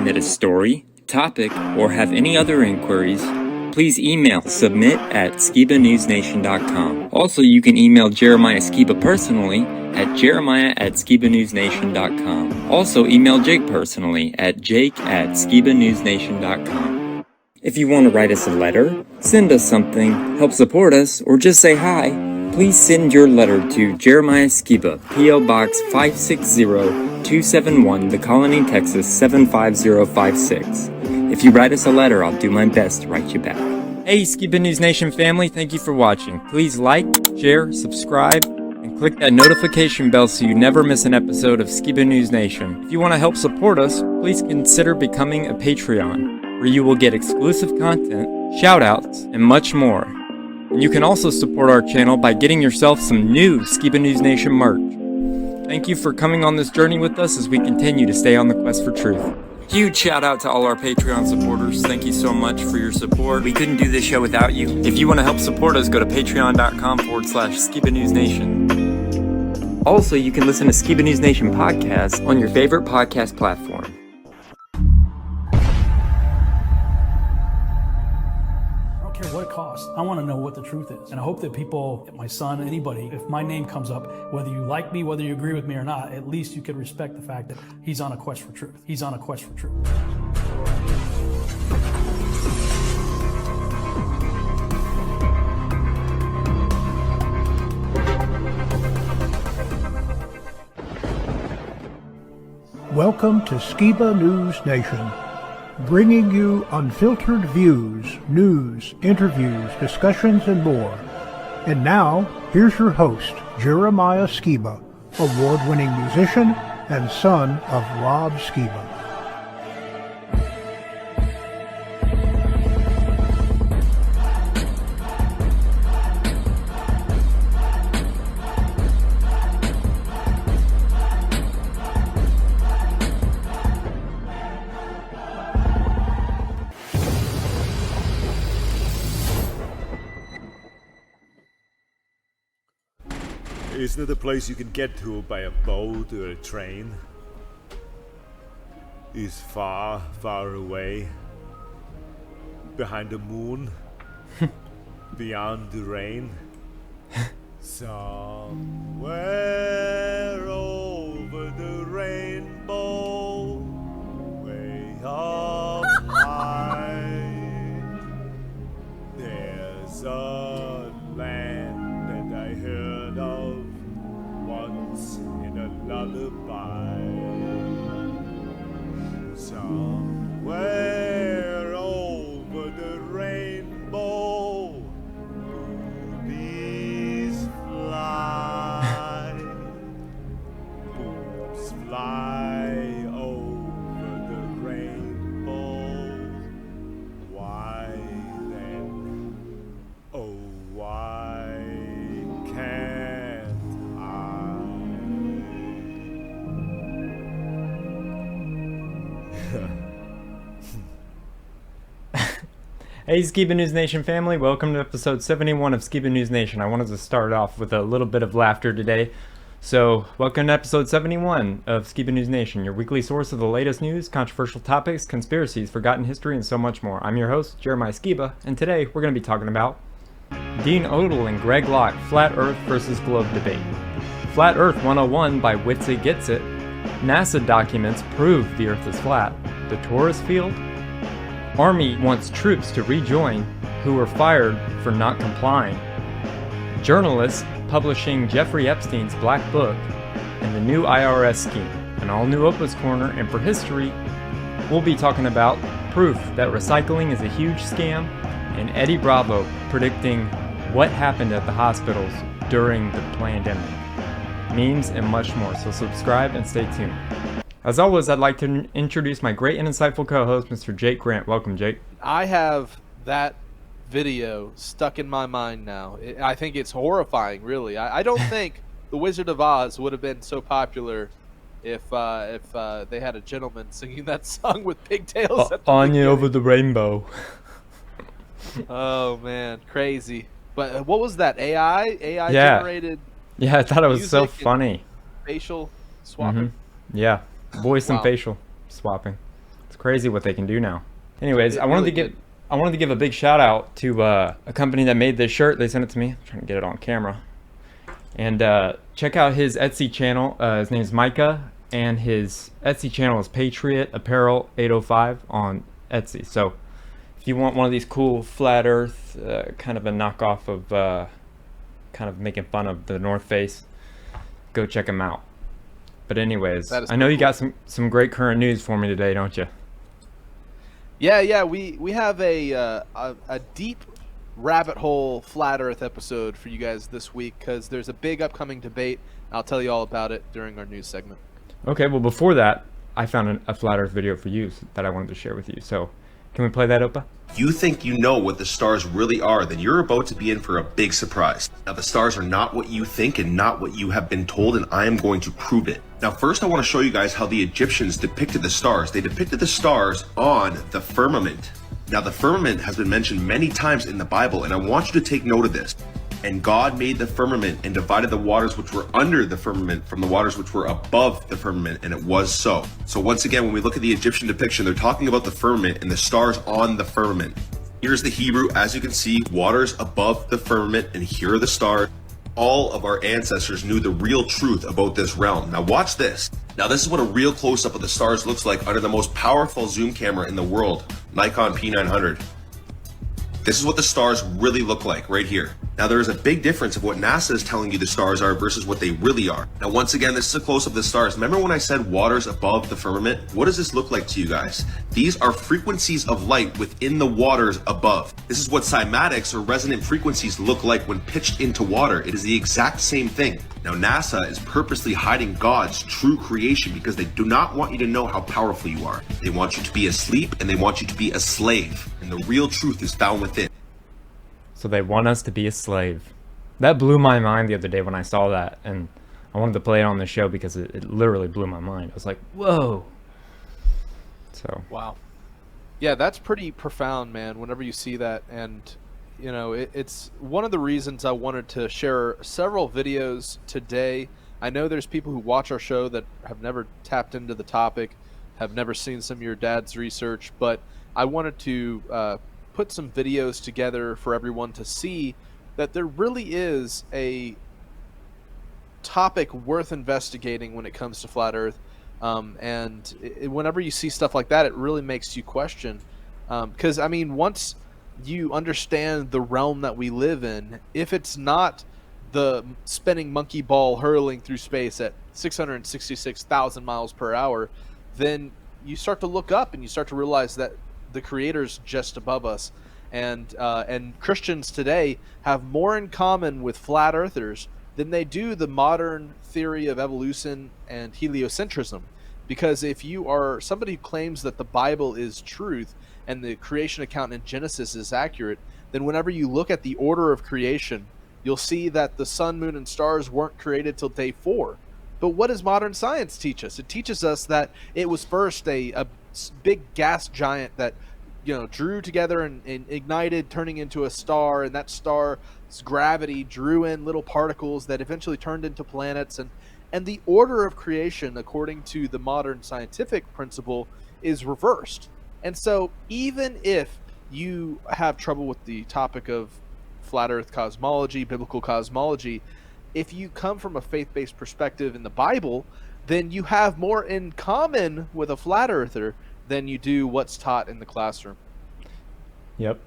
submit a story, topic, or have any other inquiries, please email submit@skibanewsnation.com. Also, you can email Jeremiah Skiba personally at jeremiah@skibanewsnation.com. Also, email Jake personally at jake@skibanewsnation.com. If you want to write us a letter, send us something, help support us, or just say hi, please send your letter to Jeremiah Skiba, P.O. Box 560-271, The Colony, Texas 75056. If you write us a letter, I'll do my best to write you back. Hey, Skiba News Nation family, thank you for watching. Please like, share, subscribe, and click that notification bell so you never miss an episode of Skiba News Nation. If you want to help support us, please consider becoming a Patreon, where you will get exclusive content, shoutouts, and much more. And you can also support our channel by getting yourself some new Skiba News Nation merch. Thank you for coming on this journey with us as we continue to stay on the quest for truth. Huge shout out to all our Patreon supporters. Thank you so much for your support. We couldn't do this show without you. If you want to help support us, go to patreon.com/Skiba News Nation. Also, you can listen to Skiba News Nation podcast on your favorite podcast platform. What it costs. I want to know what the truth is. And I hope that people, my son, anybody, if my name comes up, whether you like me, whether you agree with me or not, at least you can respect the fact that he's on a quest for truth. He's on a quest for truth. Welcome to Skiba News Nation, bringing you unfiltered views, news, interviews, discussions, and more. And now, here's your host, Jeremiah Skiba, award-winning musician and son of Rob Skiba. Isn't it a place you can get to by a boat or a train? Is far, far away. Behind the moon. Beyond the rain. Somewhere over the rainbow. Way up high. There's a land that I heard of once in a lullaby. Somewhere over the rainbow, boobies fly. Boobs fly over the rainbow. Why then, oh why can't I? Hey Skiba News Nation family, welcome to episode 71 of Skiba News Nation. I wanted to start off with a little bit of laughter today. So, welcome to episode 71 of Skiba News Nation, your weekly source of the latest news, controversial topics, conspiracies, forgotten history, and so much more. I'm your host, Jeremiah Skiba, and today we're going to be talking about Dean Odle and Greg Locke, Flat Earth versus Globe debate. Flat Earth 101 by Witsitgetsit. NASA documents prove the Earth is flat. The Torus Field. Army wants troops to rejoin who were fired for not complying. Journalists publishing Jeffrey Epstein's Black Book and the new IRS Scheme. An all-new OPA'S Corner, and for history, we'll be talking about proof that recycling is a huge scam, and Eddy Bravo predicting what happened at the hospitals during the Plandemic. Memes and much more, so subscribe and stay tuned. As always, I'd like to introduce my great and insightful co-host, Mr. Jake Grant. Welcome, Jake. I have that video stuck in my mind now. I think it's horrifying, really. I don't think The Wizard of Oz would have been so popular if they had a gentleman singing that song with pigtails at the Anya beginning. over the rainbow. Oh, man. Crazy. But what was that? AI Yeah. generated Yeah, I thought it was so music and funny. facial swapping? Yeah. Voice and Wow. facial swapping. It's crazy what they can do now. Anyways, It I wanted really to give I wanted to give a big shout out to a company that made this shirt. They sent it to me. I'm trying to get it on camera. And check out his Etsy channel. His name is Micah, and his Etsy channel is Patriot Apparel 805 on Etsy. So if you want one of these cool flat Earth, kind of a knockoff of, kind of making fun of the North Face, go check him out. But anyways, That is I know you cool. got some great current news for me today, don't you? Yeah. We have a deep rabbit hole flat Earth episode for you guys this week because there's a big upcoming debate. I'll tell you all about it during our news segment. Okay, well before that, I found a flat Earth video for you that I wanted to share with you. So can we play that, Opa? You think you know what the stars really are, then you're about to be in for a big surprise. Now, the stars are not what you think and not what you have been told, and I am going to prove it. Now, first I want to show you guys how the Egyptians depicted the stars. They depicted the stars on the firmament. Now, the firmament has been mentioned many times in the Bible, and I want you to take note of this. And God made the firmament and divided the waters which were under the firmament from the waters which were above the firmament, and it was so. So once again, when we look at the Egyptian depiction, they're talking about the firmament and the stars on the firmament. Here's the Hebrew. As you can see, waters above the firmament, and here are the stars. All of our ancestors knew the real truth about this realm. Now watch this. Now this is what a real close-up of the stars looks like under the most powerful zoom camera in the world, Nikon P900. This is what the stars really look like right here. Now there is a big difference of what NASA is telling you the stars are versus what they really are. Now once again, this is a close-up of the stars. Remember when I said waters above the firmament? What does this look like to you guys? These are frequencies of light within the waters above. This is what cymatics or resonant frequencies look like when pitched into water. It is the exact same thing. Now NASA is purposely hiding God's true creation because they do not want you to know how powerful you are. They want you to be asleep and they want you to be a slave. And the real truth is found within. So they want us to be a slave. That blew my mind the other day when I saw that, and I wanted to play it on the show because it literally blew my mind. I was like, whoa. So Wow. Yeah, that's pretty profound, man, whenever you see that. And, you know, it's one of the reasons I wanted to share several videos today. I know there's people who watch our show that have never tapped into the topic, have never seen some of your dad's research, but I wanted to put some videos together for everyone to see that there really is a topic worth investigating when it comes to flat Earth. Whenever you see stuff like that, it really makes you question. Because, I mean, once you understand the realm that we live in, if it's not the spinning monkey ball hurling through space at 666,000 miles per hour, then you start to look up and you start to realize that the creator's just above us. And Christians today have more in common with flat earthers than they do the modern theory of evolution and heliocentrism. Because if you are somebody who claims that the Bible is truth and the creation account in Genesis is accurate, then whenever you look at the order of creation, you'll see that the sun, moon, and stars weren't created till day 4. But what does modern science teach us? It teaches us that it was first a big gas giant that, you know, drew together and ignited, turning into a star, and that star's gravity drew in little particles that eventually turned into planets, and the order of creation, according to the modern scientific principle, is reversed. And so even if you have trouble with the topic of flat earth cosmology, biblical cosmology, if you come from a faith-based perspective in the Bible, then you have more in common with a flat earther than you do what's taught in the classroom. yep.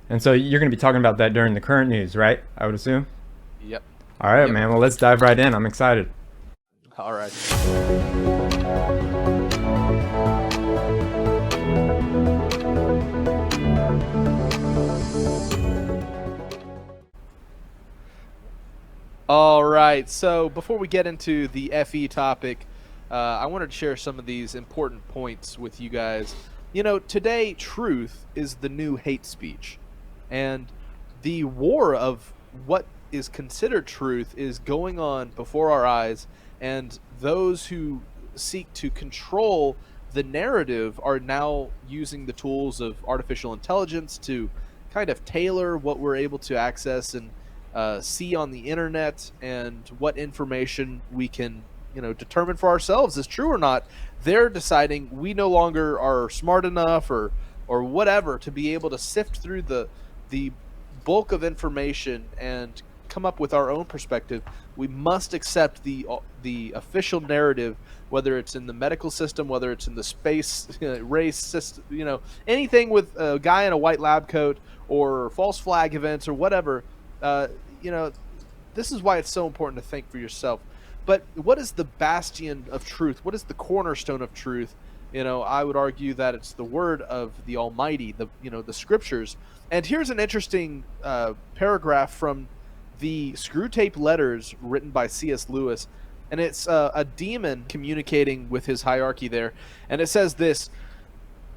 And so you're going to be talking about that during the current news, right? I would assume. Yep. All right, Yep. man. Well, let's dive right in. I'm excited. All right. All right. So before we get into the FE topic, I wanted to share some of these important points with you guys. You know, today, truth is the new hate speech. And the war of what is considered truth is going on before our eyes. And those who seek to control the narrative are now using the tools of artificial intelligence to kind of tailor what we're able to access and see on the internet and what information we can determine for ourselves is true or not. They're deciding we no longer are smart enough or whatever to be able to sift through the bulk of information and come up with our own perspective. We must accept the official narrative, whether it's in the medical system, whether it's in the space race system, anything with a guy in a white lab coat or false flag events or whatever. This is why it's so important to think for yourself. But what is the bastion of truth? What is the cornerstone of truth? I would argue that it's the word of the Almighty, the scriptures. And here's an interesting paragraph from the Screwtape Letters written by C.S. Lewis. And it's a demon communicating with his hierarchy there. And it says this: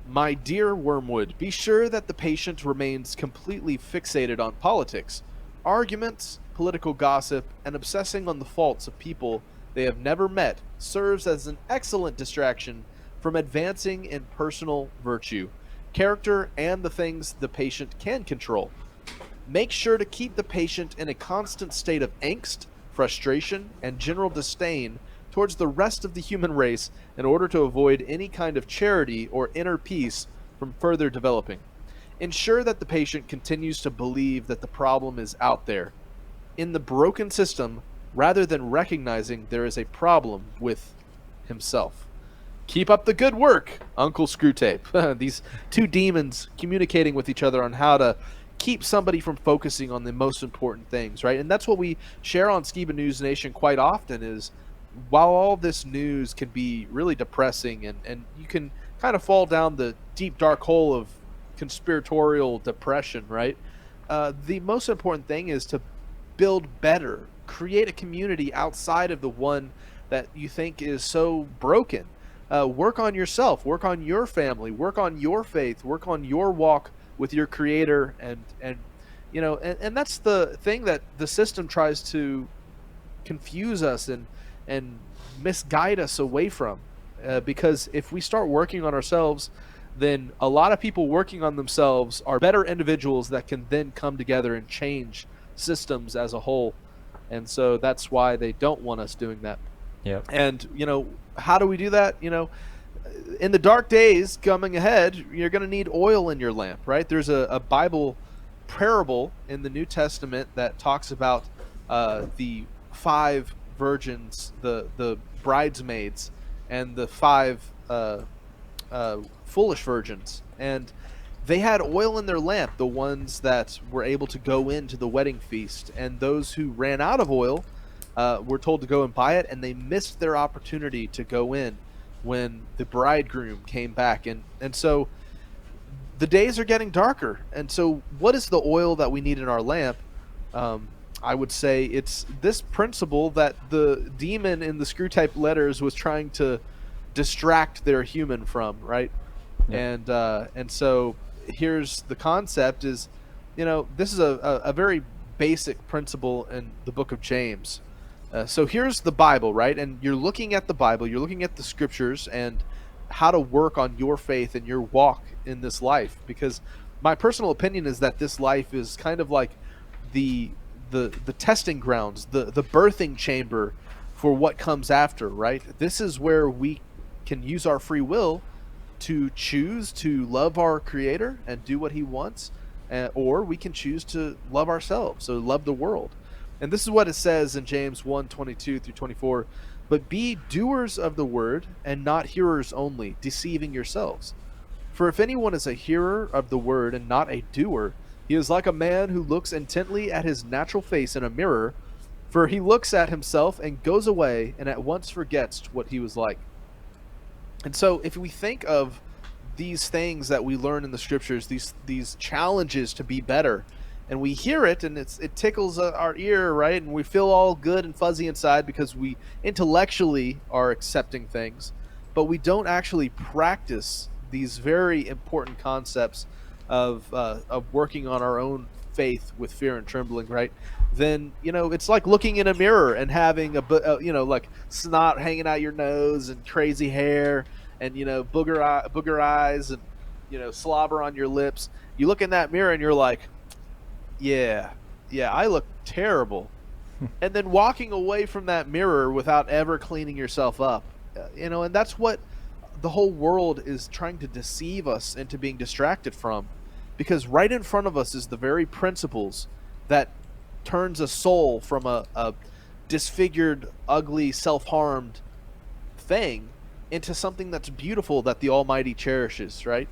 "My dear Wormwood, be sure that the patient remains completely fixated on politics, arguments, political gossip, and obsessing on the faults of people they have never met serves as an excellent distraction from advancing in personal virtue, character, and the things the patient can control. Make sure to keep the patient in a constant state of angst, frustration, and general disdain towards the rest of the human race in order to avoid any kind of charity or inner peace from further developing. Ensure that the patient continues to believe that the problem is out there, in the broken system, rather than recognizing there is a problem with himself. Keep up the good work, Uncle Screwtape." These two demons communicating with each other on how to keep somebody from focusing on the most important things, right? And that's what we share on Skiba News Nation quite often is, while all this news can be really depressing and you can kind of fall down the deep, dark hole of conspiratorial depression, right? The most important thing is to build better, create a community outside of the one that you think is so broken. Work on yourself, work on your family, work on your faith, work on your walk with your creator, and that's the thing that the system tries to confuse us and misguide us away from, because if we start working on ourselves, then a lot of people working on themselves are better individuals that can then come together and change systems as a whole. And so that's why they don't want us doing that. Yep. And how do we do that? In the dark days coming ahead, you're going to need oil in your lamp, right? There's a Bible parable in the New Testament that talks about the 5 virgins, the bridesmaids, and the 5 foolish virgins. And they had oil in their lamp, the ones that were able to go into the wedding feast. And those who ran out of oil were told to go and buy it, and they missed their opportunity to go in when the bridegroom came back. And so the days are getting darker. And so what is the oil that we need in our lamp? I would say it's this principle that the demon in the Screwtape Letters was trying to distract their human from, right? Yeah. And so here's the concept is, this is a very basic principle in the book of James. So here's the Bible, right? And you're looking at the Bible, you're looking at the scriptures and how to work on your faith and your walk in this life. Because my personal opinion is that this life is kind of like the testing grounds, the birthing chamber for what comes after, right? This is where we can use our free will to choose to love our Creator and do what He wants, or we can choose to love ourselves, so love the world. And this is what it says in James 1:22-24. "But be doers of the word, and not hearers only, deceiving yourselves. For if anyone is a hearer of the word and not a doer, he is like a man who looks intently at his natural face in a mirror, for he looks at himself and goes away and at once forgets what he was like." And so if we think of these things that we learn in the scriptures, these challenges to be better, and we hear it and it tickles our ear, right? And we feel all good and fuzzy inside because we intellectually are accepting things, but we don't actually practice these very important concepts of working on our own faith with fear and trembling, right? Then it's like looking in a mirror and having like snot hanging out your nose and crazy hair and booger eyes and slobber on your lips. You look in that mirror and you're like, yeah, I look terrible. and then walking away from that mirror without ever cleaning yourself up. And that's what the whole world is trying to deceive us into being distracted from, because right in front of us is the very principles that turns a soul from a disfigured, ugly, self-harmed thing into something that's beautiful that the Almighty cherishes, right?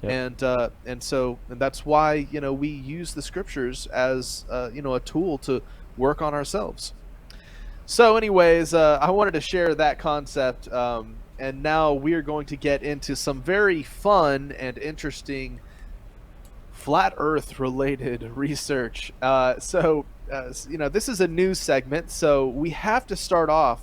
Yep. And that's why we use the scriptures as a tool to work on ourselves. So anyways, I wanted to share that concept, and now we are going to get into some very fun and interesting flat earth related research. This is a news segment, so we have to start off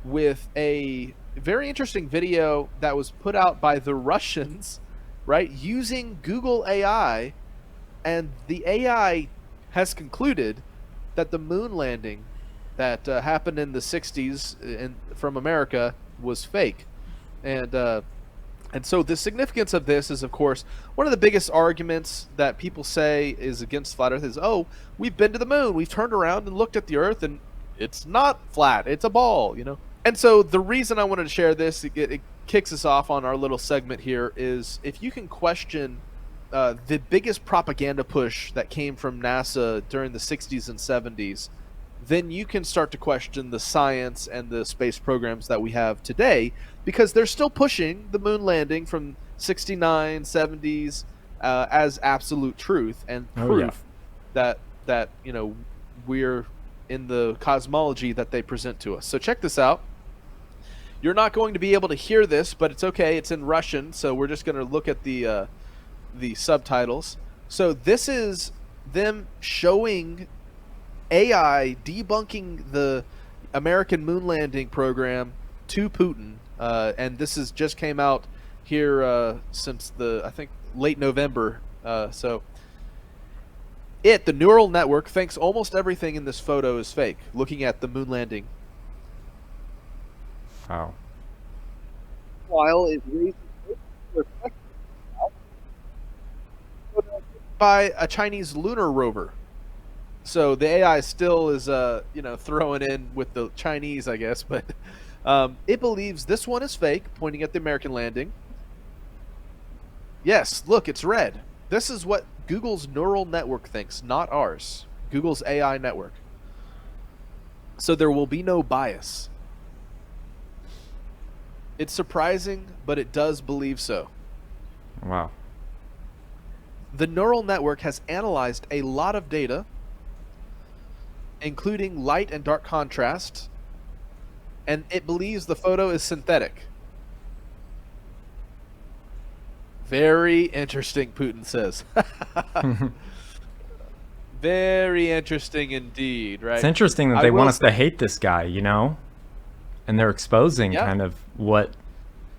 with a very interesting video that was put out by the Russians, right, using Google AI, and the AI has concluded that the moon landing that happened in the 60s from America was fake. And so the significance of this is, of course, one of the biggest arguments that people say is against flat earth is, oh, we've been to the moon, we've turned around and looked at the earth, and it's not flat, it's a ball, And so the reason I wanted to share this, it kicks us off on our little segment here, is if you can question the biggest propaganda push that came from NASA during the 60s and 70s, then you can start to question the science and the space programs that we have today, because they're still pushing the moon landing from 69, 70s as absolute truth and proof that we're in the cosmology that they present to us. So check this out. You're not going to be able to hear this, but it's okay. It's in Russian, so we're just going to look at the subtitles. So this is them showing AI debunking the American moon landing program to Putin, and this is just came out here since I think late November. The neural network thinks almost everything in this photo is fake. Looking at the moon landing. Wow. While it raises by a Chinese lunar rover. So the AI still is, throwing in with the Chinese, I guess, but it believes this one is fake, pointing at the American landing. Yes, look, it's red. This is what Google's neural network thinks, not ours. Google's AI network. So there will be no bias. It's surprising, but it does believe so. Wow. The neural network has analyzed a lot of data, including light and dark contrast, and it believes the photo is synthetic. Very interesting, Putin says. Very interesting indeed, right? It's interesting that they want us to hate this guy, and they're exposing kind of what,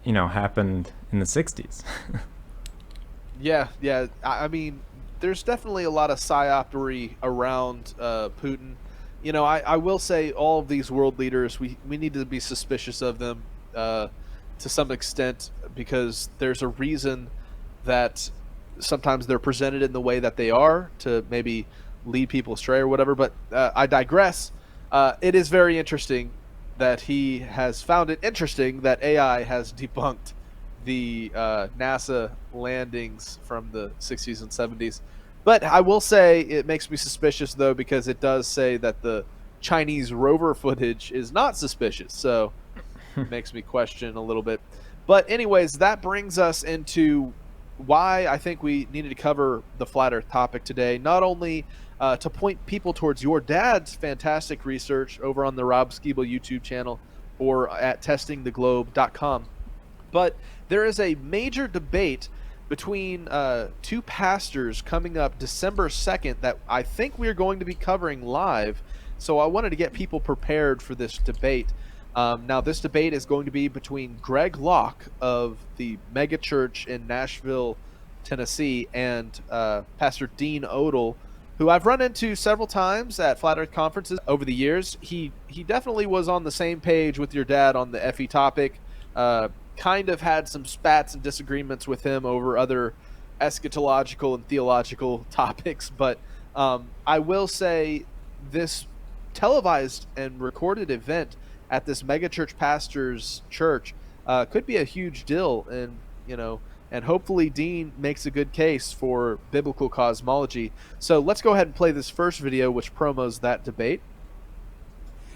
happened in the 60s. Yeah. I mean, there's definitely a lot of psyoptery around Putin. I will say all of these world leaders, we need to be suspicious of them to some extent, because there's a reason that sometimes they're presented in the way that they are to maybe lead people astray or whatever. But I digress. It is very interesting that he has found it interesting that AI has debunked the NASA landings from the 60s and 70s. But I will say it makes me suspicious, though, because it does say that the Chinese rover footage is not suspicious. So it makes me question a little bit. But anyways, that brings us into why I think we needed to cover the flat earth topic today. Not only to point people towards your dad's fantastic research over on the Rob Skiba YouTube channel or at testingtheglobe.com, but there is a major debate between two pastors coming up December 2nd that I think we're going to be covering live. So I wanted to get people prepared for this debate. Now, this debate is going to be between Greg Locke of the mega church in Nashville, Tennessee, and Pastor Dean Odle, who I've run into several times at Flat Earth conferences over the years. He definitely was on the same page with your dad on the FE topic. Kind of had some spats and disagreements with him over other eschatological and theological topics, but I will say this televised and recorded event at this megachurch pastor's church could be a huge deal, and hopefully Dean makes a good case for biblical cosmology. So let's go ahead and play this first video, which promos that debate.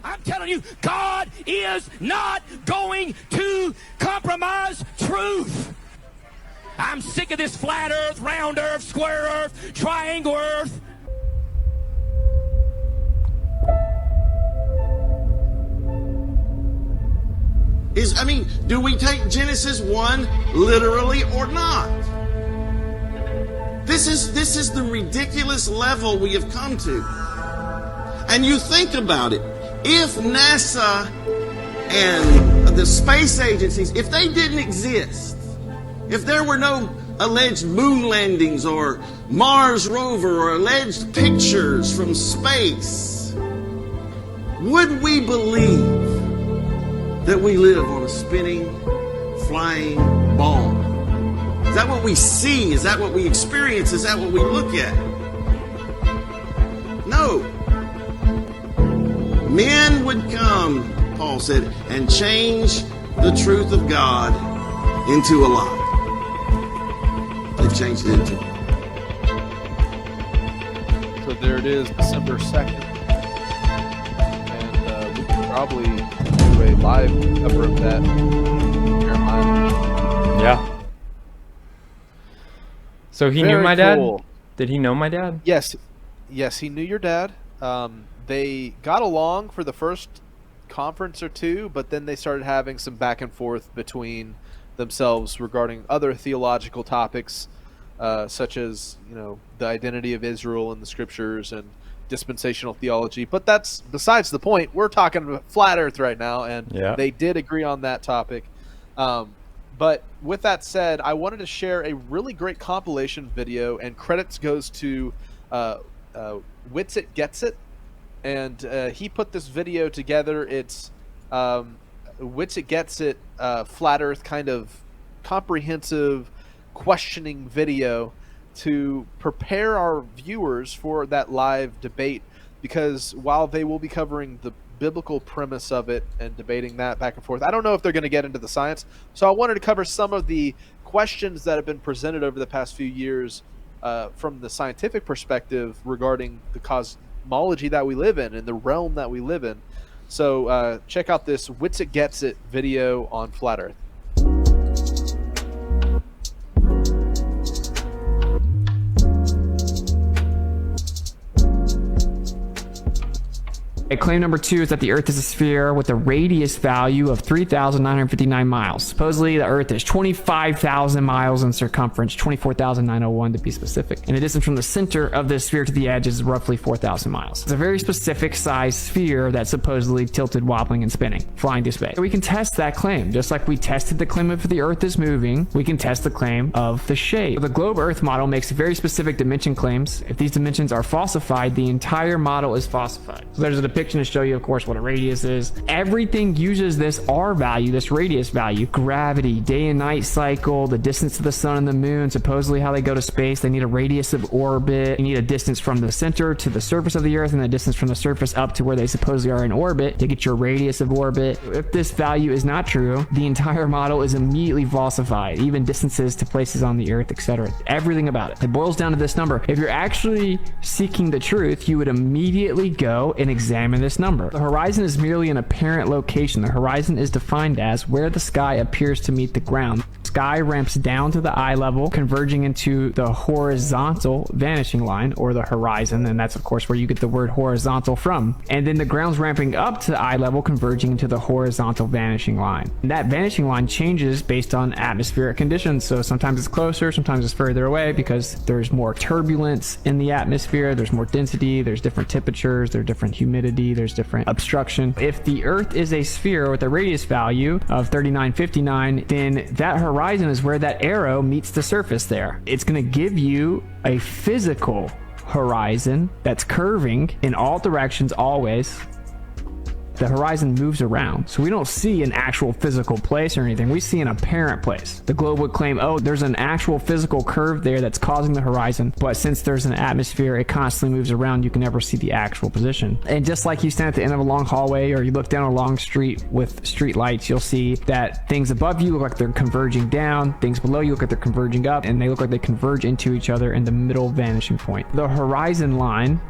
I'm telling you, God is not going to compromise truth. I'm sick of this flat earth, round earth, square earth, triangle earth. Do we take Genesis 1 literally or not? This is the ridiculous level we have come to. And you think about it. If NASA and the space agencies, if they didn't exist, if there were no alleged moon landings or Mars rover or alleged pictures from space, would we believe that we live on a spinning, flying ball? Is that what we see? Is that what we experience? Is that what we look at? No. Men would come, Paul said, and change the truth of God into a lie. They've changed it into. So there it is, December 2nd. And we can probably do a live cover of that. Yeah. So he knew my dad? Did he know my dad? Yes, he knew your dad. They got along for the first conference or two, but then they started having some back and forth between themselves regarding other theological topics, such as the identity of Israel in the scriptures and dispensational theology. But that's besides the point. We're talking about flat Earth right now, and they did agree on that topic. But with that said, I wanted to share a really great compilation video, and credits goes to Witsitgetsit. And he put this video together. It's Witsitgetsit flat Earth kind of comprehensive questioning video to prepare our viewers for that live debate, because while they will be covering the biblical premise of it and debating that back and forth, I don't know if they're going to get into the science. So I wanted to cover some of the questions that have been presented over the past few years from the scientific perspective regarding the cosmology that we live in and the realm that we live in. So check out this Witsitgetsit video on flat Earth. Claim number 2 is that the Earth is a sphere with a radius value of 3,959 miles. Supposedly, the Earth is 25,000 miles in circumference, 24,901 to be specific. And the distance from the center of this sphere to the edge is roughly 4,000 miles. It's a very specific size sphere that's supposedly tilted, wobbling, and spinning, flying through space. We can test that claim. Just like we tested the claim of the Earth is moving, we can test the claim of the shape. The globe Earth model makes very specific dimension claims. If these dimensions are falsified, the entire model is falsified. So there's a depiction to show you, of course, what a radius is. Everything uses this R value, this radius value. Gravity, day and night cycle, the distance to the sun and the moon, supposedly how they go to space. They need a radius of orbit. You need a distance from the center to the surface of the Earth and the distance from the surface up to where they supposedly are in orbit to get your radius of orbit. If this value is not true, the entire model is immediately falsified, even distances to places on the Earth, etc. Everything about it. It boils down to this number. If you're actually seeking the truth, you would immediately go and examine this number. The horizon is merely an apparent location. The horizon is defined as where the sky appears to meet the ground. Sky ramps down to the eye level, converging into the horizontal vanishing line, or the horizon, and that's of course where you get the word horizontal from. And then the ground's ramping up to eye level, converging into the horizontal vanishing line. And that vanishing line changes based on atmospheric conditions. So sometimes it's closer, sometimes it's further away, because there's more turbulence in the atmosphere, there's more density, there's different temperatures, there's different humidity, there's different obstruction. If the Earth is a sphere with a radius value of 3959, then that horizon is where that arrow meets the surface there. It's going to give you a physical horizon that's curving in all directions always. the horizon moves around. So we don't see an actual physical place or anything. We see an apparent place. The globe would claim, oh, there's an actual physical curve there that's causing the horizon, but since there's an atmosphere, it constantly moves around. You can never see the actual position. And just like you stand at the end of a long hallway or you look down a long street with street lights, you'll see that things above you look like they're converging down, things below you look like they're converging up, and they look like they converge into each other in the middle vanishing point. The horizon line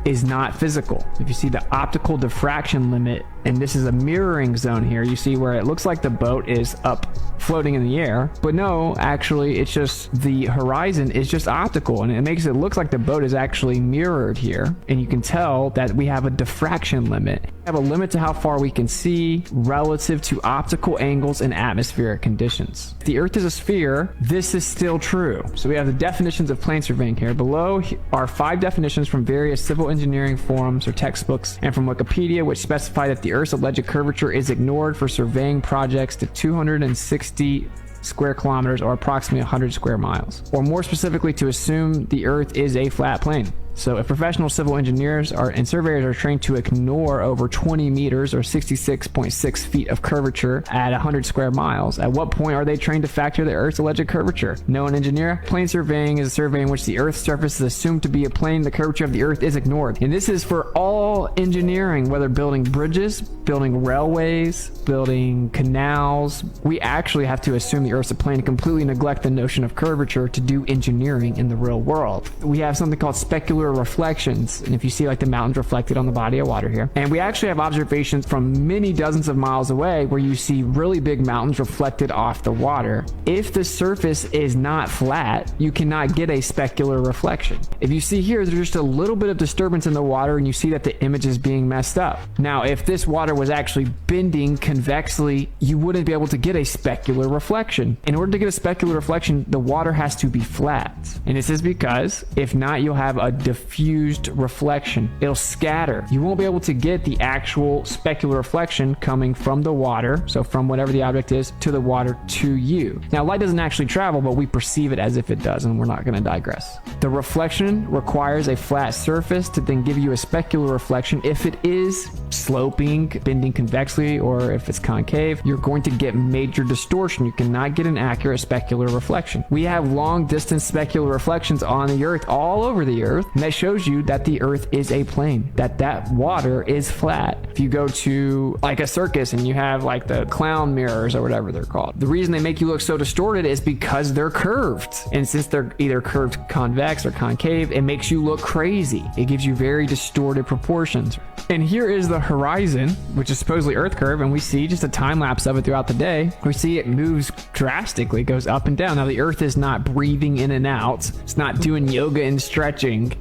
is not physical. If you see the optical diffraction limit, and this is a mirroring zone here, you see where it looks like the boat is up floating in the air, but no, actually it's just the horizon is just optical, and it makes it look like the boat is actually mirrored here. And you can tell that we have a diffraction limit. We have a limit to how far we can see relative to optical angles and atmospheric conditions. If the Earth is a sphere, this is still true. So we have the definitions of plane surveying here. Below are 5 definitions from various civil engineering forums or textbooks and from Wikipedia, which specify that the Earth's alleged curvature is ignored for surveying projects to 260 square kilometers or approximately 100 square miles, or more specifically to assume the Earth is a flat plane. So if professional civil engineers and surveyors are trained to ignore over 20 meters or 66.6 feet of curvature at 100 square miles, at what point are they trained to factor the Earth's alleged curvature? No, an engineer. Plane surveying is a survey in which the Earth's surface is assumed to be a plane. The curvature of the Earth is ignored. And this is for all engineering, whether building bridges, building railways, building canals. We actually have to assume the Earth's a plane and completely neglect the notion of curvature to do engineering in the real world. We have something called specular reflections, and if you see like the mountains reflected on the body of water here, and we actually have observations from many dozens of miles away where you see really big mountains reflected off the water. If the surface is not flat, you cannot get a specular reflection. If you see here, there's just a little bit of disturbance in the water and you see that the image is being messed up. Now if this water was actually bending convexly, you wouldn't be able to get a specular reflection. In order to get a specular reflection, the water has to be flat, and this is because if not, you'll have a diffused reflection. It'll scatter. You won't be able to get the actual specular reflection coming from the water, so from whatever the object is to the water to you. Now light doesn't actually travel, but we perceive it as if it does, and we're not going to digress. The reflection requires a flat surface to then give you a specular reflection. If it is sloping, bending convexly, or if it's concave, you're going to get major distortion. You cannot get an accurate specular reflection. We have long distance specular reflections on the Earth, all over the Earth, and that shows you that the Earth is a plane, that water is flat. If you go to like a circus and you have like the clown mirrors or whatever they're called, the reason they make you look so distorted is because they're curved, and since they're either curved convex or concave, it makes you look crazy. It gives you very distorted proportions. And here is the horizon, which is supposedly Earth curve, and we see just a time lapse of it throughout the day. We see it moves drastically, goes up and down. Now the Earth is not breathing in and out, it's not doing yoga and stretching.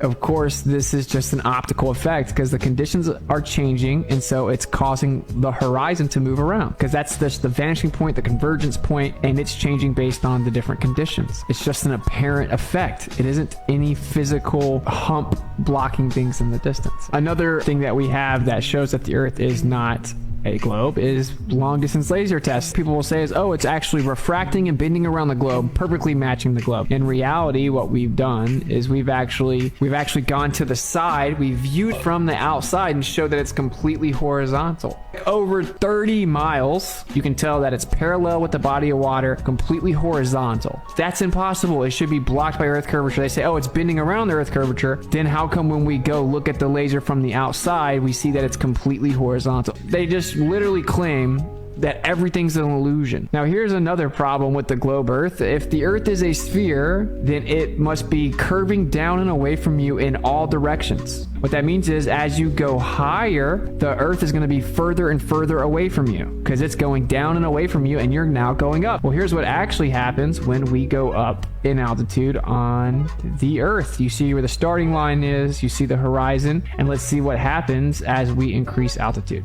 Of course, this is just an optical effect because the conditions are changing, and so it's causing the horizon to move around, because that's just the vanishing point, the convergence point, and it's changing based on the different conditions. It's just an apparent effect. It isn't any physical hump blocking things in the distance. Another thing that we have that shows that the Earth is not a globe is long distance laser tests. People will say is, oh, it's actually refracting and bending around the globe, perfectly matching the globe. In reality, what we've done is we've actually gone to the side, we viewed from the outside and showed that it's completely horizontal. Over 30 miles, you can tell that it's parallel with the body of water, completely horizontal. That's impossible. It should be blocked by Earth curvature. They say, oh, it's bending around the Earth curvature. Then how come when we go look at the laser from the outside, we see that it's completely horizontal? They just literally claim that everything's an illusion. Now here's another problem with the globe Earth. If the Earth is a sphere, then it must be curving down and away from you in all directions. What that means is as you go higher, the Earth is going to be further and further away from you because it's going down and away from you, and you're now going up. Well, here's what actually happens when we go up in altitude on the Earth. You see where the starting line is, you see the horizon, and let's see what happens as we increase altitude.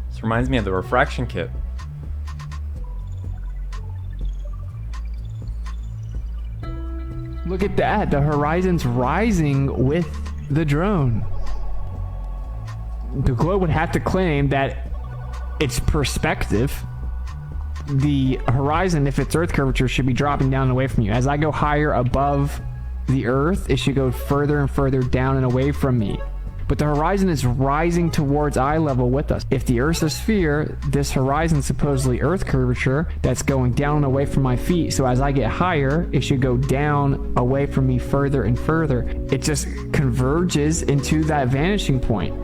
This reminds me of the refraction kit. Look at that, the horizon's rising with the drone. The globe would have to claim that it's perspective. The horizon, if it's Earth curvature, should be dropping down and away from you. As I go higher above the Earth, it should go further and further down and away from me. But the horizon is rising towards eye level with us. If the Earth's a sphere, this horizon, supposedly Earth curvature, that's going down and away from my feet. So as I get higher, it should go down away from me further and further. It just converges into that vanishing point.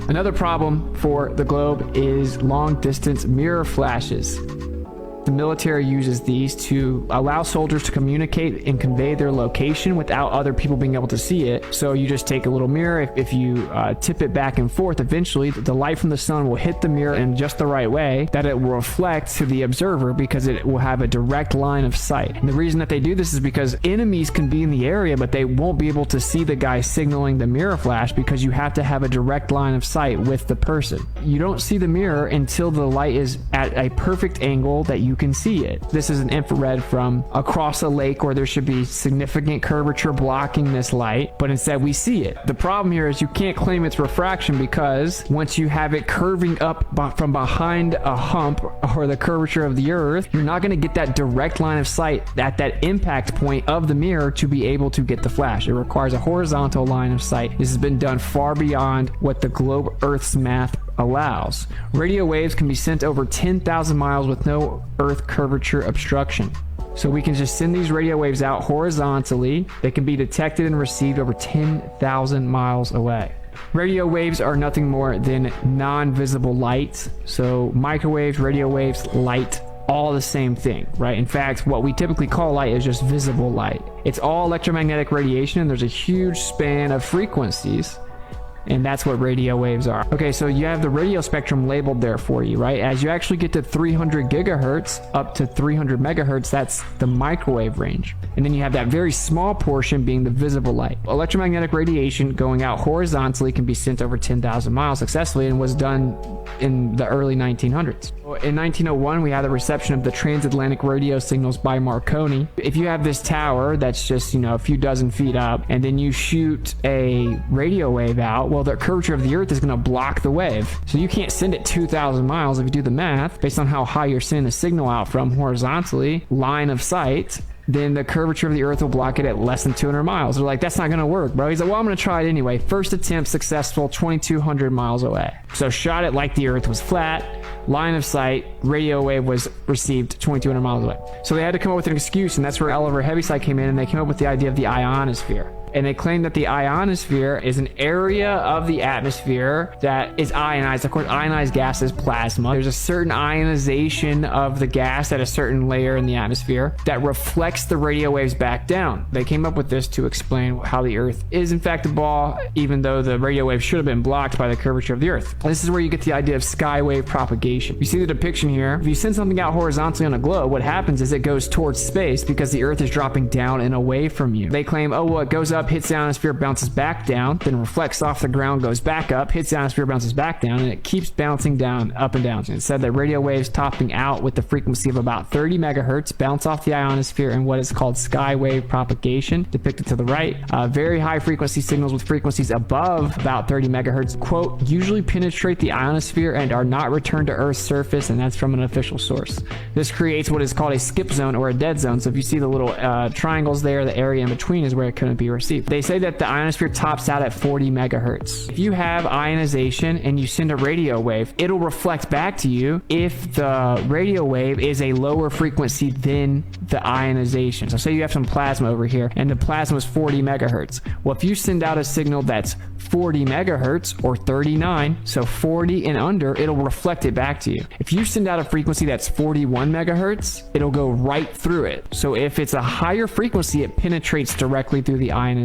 Another problem for the globe is long distance mirror flashes. The military uses these to allow soldiers to communicate and convey their location without other people being able to see it. So you just take a little mirror. If you tip it back and forth, eventually the light from the sun will hit the mirror in just the right way that it will reflect to the observer, because it will have a direct line of sight. And the reason that they do this is because enemies can be in the area, but they won't be able to see the guy signaling the mirror flash, because you have to have a direct line of sight with the person. You don't see the mirror until the light is at a perfect angle that you can see it. This is an infrared from across a lake where there should be significant curvature blocking this light, but instead we see it. The problem here is you can't claim it's refraction, because once you have it curving up from behind a hump or the curvature of the Earth, you're not going to get that direct line of sight at that impact point of the mirror to be able to get the flash. It requires a horizontal line of sight. This has been done far beyond what the globe Earth's math allows. Radio waves can be sent over 10,000 miles with no Earth curvature obstruction. So we can just send these radio waves out horizontally. They can be detected and received over 10,000 miles away. Radio waves are nothing more than non-visible light. So microwaves, radio waves, light, all the same thing, right? In fact, what we typically call light is just visible light. It's all electromagnetic radiation, and there's a huge span of frequencies. And that's what radio waves are. Okay, so you have the radio spectrum labeled there for you, right? As you actually get to 300 gigahertz up to 300 megahertz, that's the microwave range. And then you have that very small portion being the visible light. Electromagnetic radiation going out horizontally can be sent over 10,000 miles successfully, and was done in the early 1900s. In 1901, we had the reception of the transatlantic radio signals by Marconi. If you have this tower that's just, a few dozen feet up, and then you shoot a radio wave out, well, the curvature of the Earth is going to block the wave. So you can't send it 2,000 miles if you do the math, based on how high you're sending the signal out from horizontally, line of sight. Then the curvature of the Earth will block it at less than 200 miles. They're like, that's not going to work, bro. He's like, well, I'm going to try it anyway. First attempt successful, 2,200 miles away. So shot it like the Earth was flat, line of sight, radio wave was received 2,200 miles away. So they had to come up with an excuse, and that's where Oliver Heaviside came in, and they came up with the idea of the ionosphere. And they claim that the ionosphere is an area of the atmosphere that is ionized. Of course, ionized gas is plasma. There's a certain ionization of the gas at a certain layer in the atmosphere that reflects the radio waves back down. They came up with this to explain how the Earth is in fact a ball, even though the radio wave should have been blocked by the curvature of the Earth. This is where you get the idea of skywave propagation. You see the depiction here. If you send something out horizontally on a globe, what happens is it goes towards space because the Earth is dropping down and away from you. They claim, oh, well, it goes up, hits the ionosphere, bounces back down, then reflects off the ground, goes back up, hits the ionosphere, bounces back down, and it keeps bouncing down, up and down. And it said that radio waves topping out with the frequency of about 30 megahertz bounce off the ionosphere in what is called skywave propagation, depicted to the right. Very high frequency signals with frequencies above about 30 megahertz, quote, usually penetrate the ionosphere and are not returned to Earth's surface, and that's from an official source. This creates what is called a skip zone or a dead zone. So if you see the little triangles there, the area in between is where it couldn't be received. They say that the ionosphere tops out at 40 megahertz. If you have ionization and you send a radio wave, it'll reflect back to you if the radio wave is a lower frequency than the ionization. So say you have some plasma over here and the plasma is 40 megahertz. Well, if you send out a signal that's 40 megahertz or 39, so 40 and under, it'll reflect it back to you. If you send out a frequency that's 41 megahertz, it'll go right through it. So if it's a higher frequency, it penetrates directly through the ionization.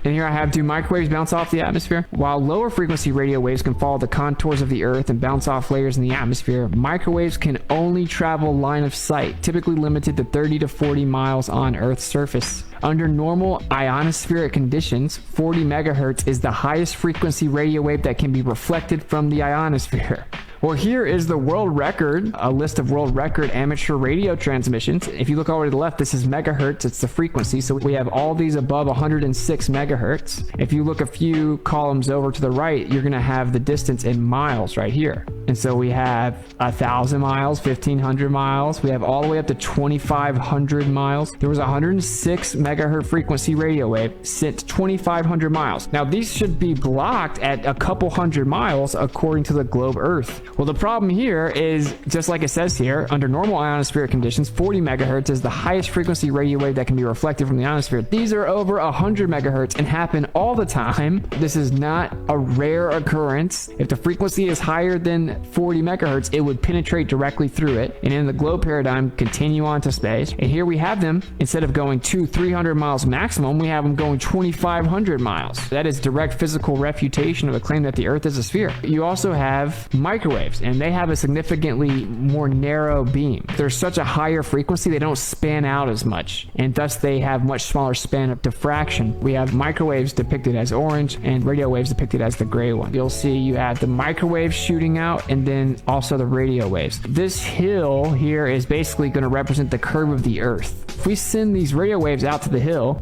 And here I have, do microwaves bounce off the atmosphere? While lower frequency radio waves can follow the contours of the Earth and bounce off layers in the atmosphere, microwaves can only travel line of sight, typically limited to 30 to 40 miles on Earth's surface. Under normal ionospheric conditions, 40 megahertz is the highest frequency radio wave that can be reflected from the ionosphere. Well, here is the world record, a list of world record amateur radio transmissions. If you look all the way to the left, this is megahertz. It's the frequency. So we have all these above 106 megahertz. If you look a few columns over to the right, you're going to have the distance in miles right here. And so we have 1,000 miles, 1,500 miles. We have all the way up to 2,500 miles. There was a 106 megahertz frequency radio wave sent 2,500 miles. Now, these should be blocked at a couple hundred miles according to the globe Earth. Well, the problem here is, just like it says here, under normal ionospheric conditions, 40 megahertz is the highest frequency radio wave that can be reflected from the ionosphere. These are over 100 megahertz and happen all the time. This is not a rare occurrence. If the frequency is higher than 40 megahertz, it would penetrate directly through it, and in the globe paradigm, continue on to space. And here we have them, instead of going 200-300 miles maximum, we have them going 2,500 miles. That is direct physical refutation of the claim that the Earth is a sphere. You also have microwaves, and they have a significantly more narrow beam. There's such a higher frequency, they don't span out as much, and thus they have much smaller span of diffraction. We have microwaves depicted as orange and radio waves depicted as the gray one. You'll see you have the microwaves shooting out, and then also the radio waves. This hill here is basically going to represent the curve of the Earth. If we send these radio waves out to the hill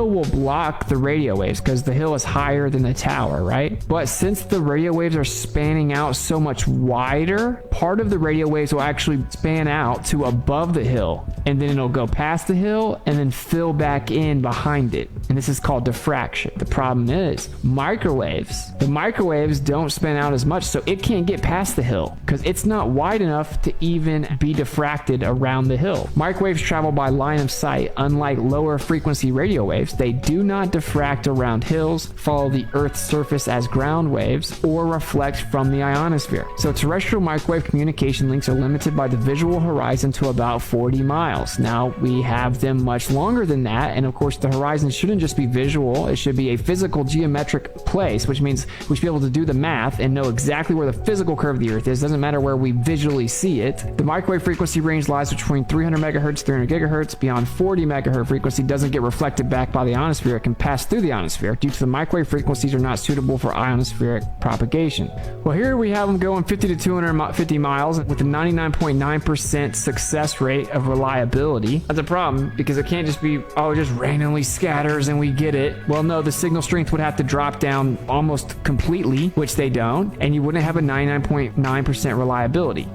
will block the radio waves because the hill is higher than the tower, right? But since the radio waves are spanning out so much wider, part of the radio waves will actually span out to above the hill, and then it'll go past the hill and then fill back in behind it. And this is called diffraction. The problem is the microwaves don't span out as much, so it can't get past the hill because it's not wide enough to even be diffracted around the hill. Microwaves travel by line of sight. Unlike lower frequency radio waves, they do not diffract around hills, follow the Earth's surface as ground waves, or reflect from the ionosphere. So terrestrial microwave communication links are limited by the visual horizon to about 40 miles. Now we have them much longer than that, and of course the horizon shouldn't just be visual, it should be a physical geometric place, which means we should be able to do the math and know exactly where the physical curve of the Earth is. Doesn't matter where we visually see it. The microwave frequency range lies between 300 megahertz, 300 gigahertz. Beyond 40 megahertz frequency doesn't get reflected back by the ionosphere. It can pass through the ionosphere due to the microwave frequencies are not suitable for ionospheric propagation. Well, here we have them going 50 to 250 miles with a 99.9% success rate of reliability. That's a problem because it can't just be, oh, it just randomly scatters and we get it. Well, no, the signal strength would have to drop down almost completely, which they don't, and you wouldn't have a 99.9% reliability.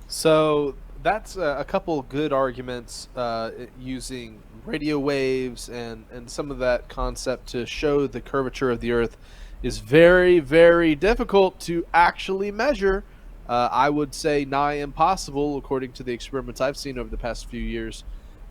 So that's a couple good arguments using radio waves and some of that concept to show the curvature of the Earth is very, very difficult to actually measure. I would say nigh impossible according to the experiments I've seen over the past few years.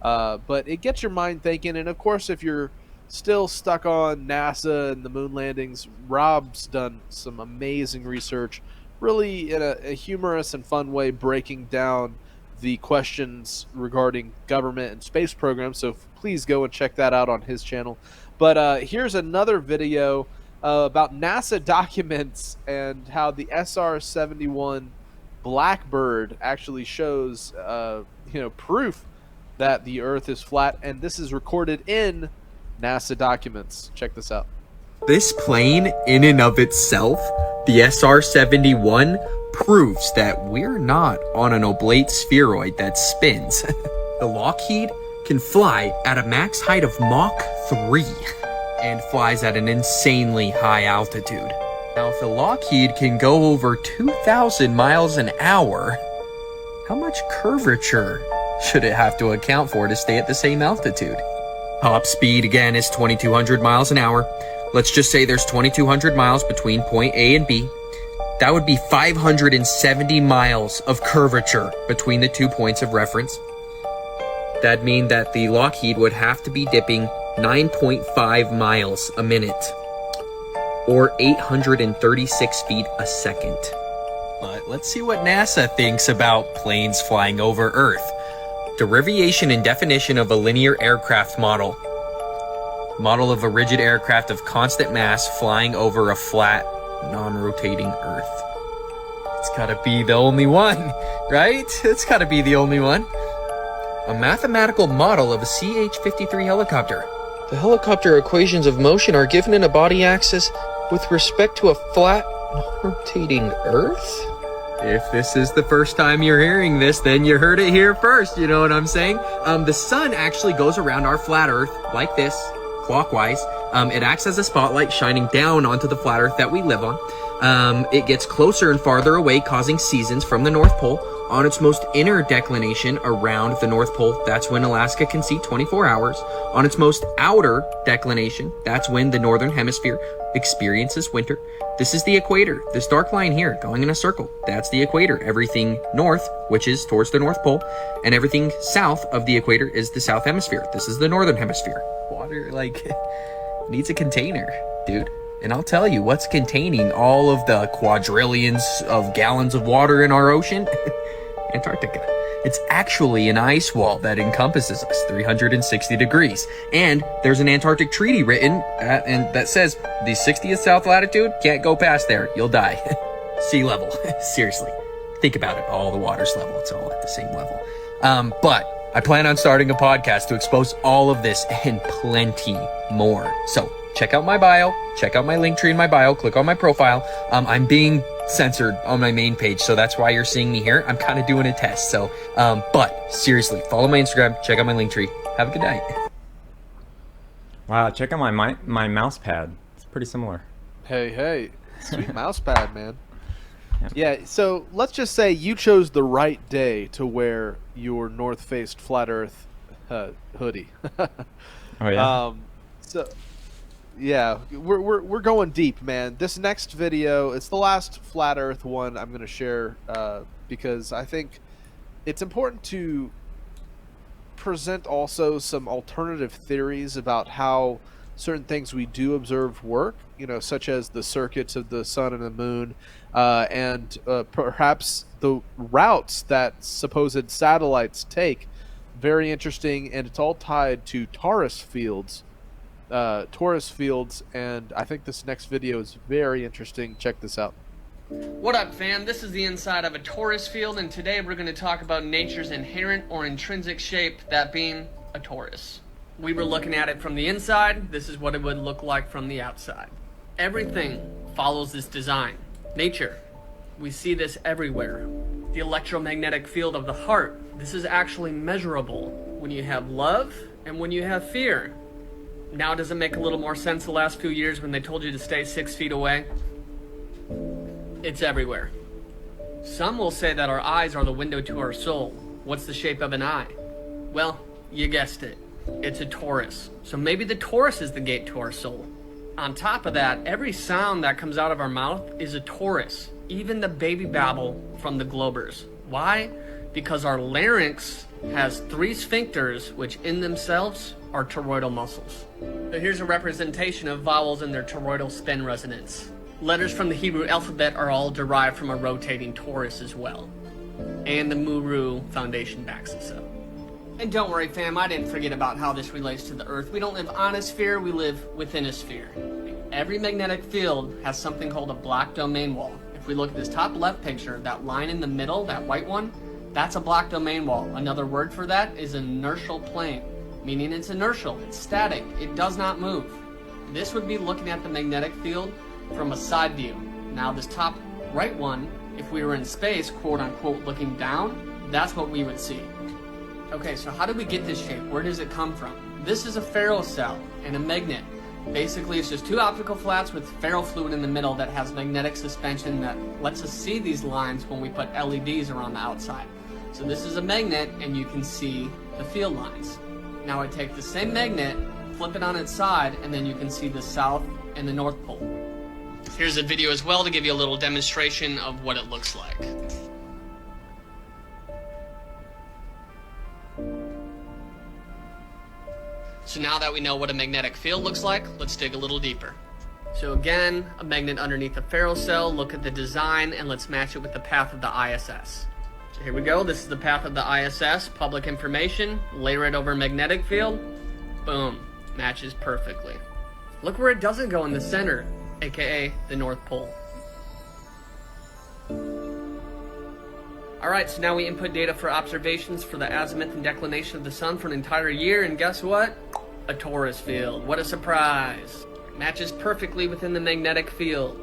But it gets your mind thinking, and of course if you're still stuck on NASA and the moon landings, Rob's done some amazing research, really in a humorous and fun way, breaking down the questions regarding government and space programs, so please go and check that out on his channel. But here's another video about NASA documents and how the SR-71 Blackbird actually shows proof that the Earth is flat, and this is recorded in NASA documents. Check this out. This plane, in and of itself, the SR-71, proves that we're not on an oblate spheroid that spins. The Lockheed can fly at a max height of Mach 3 and flies at an insanely high altitude. Now, if the Lockheed can go over 2,000 miles an hour, how much curvature should it have to account for to stay at the same altitude? Top speed, again, is 2,200 miles an hour. Let's just say there's 2,200 miles between point A and B. That would be 570 miles of curvature between the 2 points of reference. That'd mean that the Lockheed would have to be dipping 9.5 miles a minute, or 836 feet a second. But let's see what NASA thinks about planes flying over Earth. Derivation and definition of a linear aircraft model. Model of a rigid aircraft of constant mass flying over a flat, non-rotating Earth. It's gotta be the only one, right? It's gotta be the only one. A mathematical model of a CH-53 helicopter. The helicopter equations of motion are given in a body axis with respect to a flat, rotating Earth? If this is the first time you're hearing this, then you heard it here first, you know what I'm saying? The sun actually goes around our flat Earth like this, clockwise. It acts as a spotlight shining down onto the flat Earth that we live on. It gets closer and farther away, causing seasons from the North Pole. On its most inner declination around the North Pole, that's when Alaska can see 24 hours. On its most outer declination, that's when the Northern Hemisphere experiences winter. This is the equator. This dark line here going in a circle, that's the equator. Everything north, which is towards the North Pole, and everything south of the equator is the South Hemisphere. This is the Northern Hemisphere. Water, like, needs a container, dude. And I'll tell you what's containing all of the quadrillions of gallons of water in our ocean. Antarctica. It's actually an ice wall that encompasses us 360 degrees. And there's an Antarctic treaty written and that says the 60th south latitude can't go past there. You'll die. Sea level. Seriously. Think about it. All the water's level. It's all at the same level. But I plan on starting a podcast to expose all of this and plenty more. So check out my bio, check out my link tree in my bio, click on my profile. I'm being censored on my main page, so that's why you're seeing me here. I'm kind of doing a test. So, but seriously, follow my Instagram, check out my link tree. Have a good night. Wow, check out my mouse pad. It's pretty similar. Hey, sweet mouse pad, man. Yeah, so let's just say you chose the right day to wear your north-faced flat Earth hoodie. Oh yeah. So yeah, we're going deep, man. This next video, it's the last flat Earth one I'm going to share because I think it's important to present also some alternative theories about how certain things we do observe work, you know, such as the circuits of the sun and the moon, and perhaps the routes that supposed satellites take. Very interesting, and it's all tied to Torus Fields. And I think this next video is very interesting. Check this out. What up, fam? This is the inside of a torus field, and today we're going to talk about nature's inherent or intrinsic shape, that being a torus. We were looking at it from the inside. This is what it would look like from the outside. Everything follows this design. Nature. We see this everywhere. The electromagnetic field of the heart. This is actually measurable when you have love and when you have fear. Now does it make a little more sense the last few years when they told you to stay 6 feet away? It's everywhere. Some will say that our eyes are the window to our soul. What's the shape of an eye? Well, you guessed it. It's a torus. So maybe the torus is the gate to our soul. On top of that, every sound that comes out of our mouth is a torus. Even the baby babble from the globers. Why? Because our larynx has 3 sphincters, which in themselves are toroidal muscles. So here's a representation of vowels and their toroidal spin resonance. Letters from the Hebrew alphabet are all derived from a rotating torus as well. And the Muru Foundation backs this up. And don't worry, fam, I didn't forget about how this relates to the Earth. We don't live on a sphere, we live within a sphere. Every magnetic field has something called a black domain wall. If we look at this top left picture, that line in the middle, that white one, that's a black domain wall. Another word for that is an inertial plane, meaning it's inertial, it's static, it does not move. This would be looking at the magnetic field from a side view. Now this top right one, if we were in space, quote unquote, looking down, that's what we would see. Okay, so how do we get this shape? Where does it come from? This is a ferrocell and a magnet. Basically, it's just 2 optical flats with ferrofluid in the middle that has magnetic suspension that lets us see these lines when we put LEDs around the outside. So this is a magnet, and you can see the field lines. Now I take the same magnet, flip it on its side, and then you can see the South and the North Pole. Here's a video as well to give you a little demonstration of what it looks like. So now that we know what a magnetic field looks like, let's dig a little deeper. So again, a magnet underneath a ferrocell, look at the design, and let's match it with the path of the ISS. So here we go, this is the path of the ISS, public information, layer it over a magnetic field, boom, matches perfectly. Look where it doesn't go in the center, aka the North Pole. Alright, so now we input data for observations for the azimuth and declination of the sun for an entire year, and guess what? A torus field. What a surprise. Matches perfectly within the magnetic field.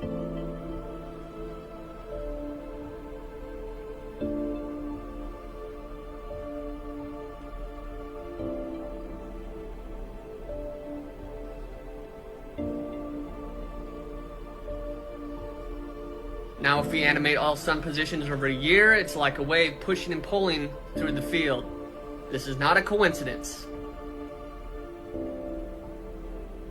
Now if we animate all sun positions over a year, it's like a wave pushing and pulling through the field. This is not a coincidence.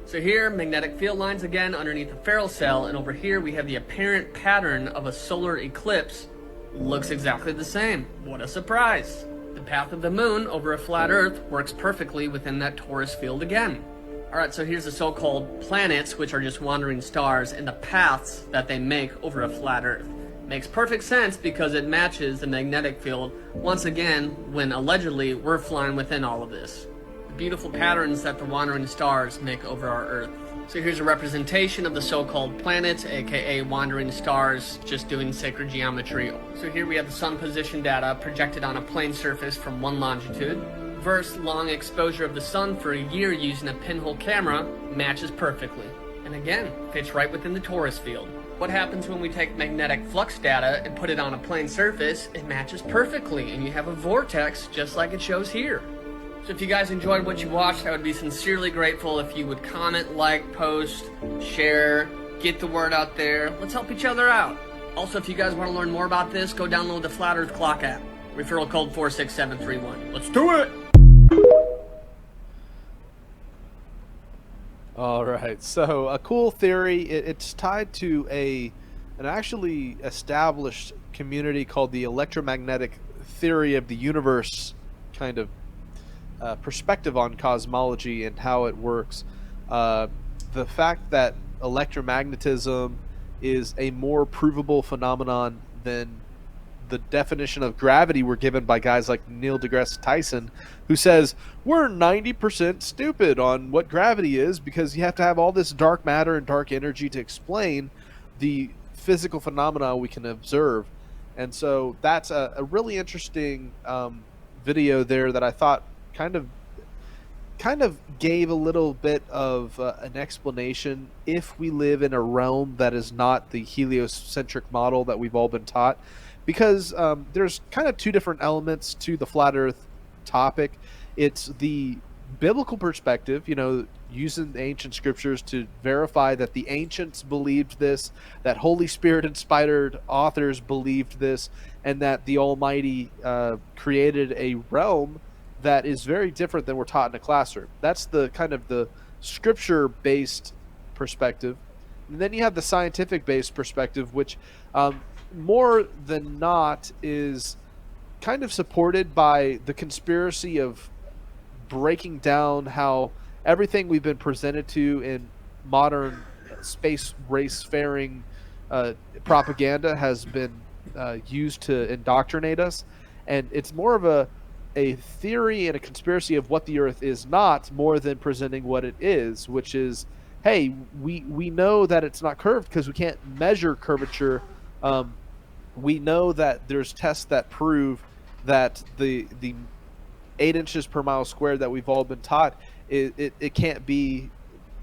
So here, magnetic field lines again underneath the ferrule cell, and over here we have the apparent pattern of a solar eclipse. Looks exactly the same. What a surprise. The path of the moon over a flat Earth works perfectly within that Torus field again. Alright, so here's the so-called planets, which are just wandering stars, and the paths that they make over a flat Earth. Makes perfect sense because it matches the magnetic field, once again, when allegedly we're flying within all of this. The beautiful patterns that the wandering stars make over our Earth. So here's a representation of the so-called planets, aka wandering stars, just doing sacred geometry. So here we have the sun position data projected on a plane surface from one longitude, versus long exposure of the sun for a year using a pinhole camera, matches perfectly. And again, fits right within the Torus field. What happens when we take magnetic flux data and put it on a plane surface? It matches perfectly, and you have a vortex just like it shows here. So if you guys enjoyed what you watched, I would be sincerely grateful if you would comment, like, post, share, get the word out there. Let's help each other out. Also, if you guys want to learn more about this, go download the Flat Earth Clock app. Referral code 46731. Let's do it! All right, so a cool theory. It's tied to an actually established community called the electromagnetic theory of the universe kind of perspective on cosmology and how it works. The fact that electromagnetism is a more provable phenomenon than the definition of gravity we're given by guys like Neil deGrasse Tyson, who says we're 90% stupid on what gravity is because you have to have all this dark matter and dark energy to explain the physical phenomena we can observe. And so that's a really interesting video there that I thought kind of gave a little bit of an explanation if we live in a realm that is not the heliocentric model that we've all been taught. Because there's kind of two different elements to the flat Earth topic. It's the biblical perspective, you know, using the ancient scriptures to verify that the ancients believed this, that Holy Spirit inspired authors believed this, and that the Almighty created a realm that is very different than we're taught in a classroom. That's the kind of the scripture-based perspective. And then you have the scientific-based perspective, which more than not is kind of supported by the conspiracy of breaking down how everything we've been presented to in modern space race faring propaganda has been used to indoctrinate us. And it's more of a theory and a conspiracy of what the Earth is not, more than presenting what it is, which is, hey, we know that it's not curved because we can't measure curvature. We know that there's tests that prove that the 8 inches per mile squared that we've all been taught, it can't be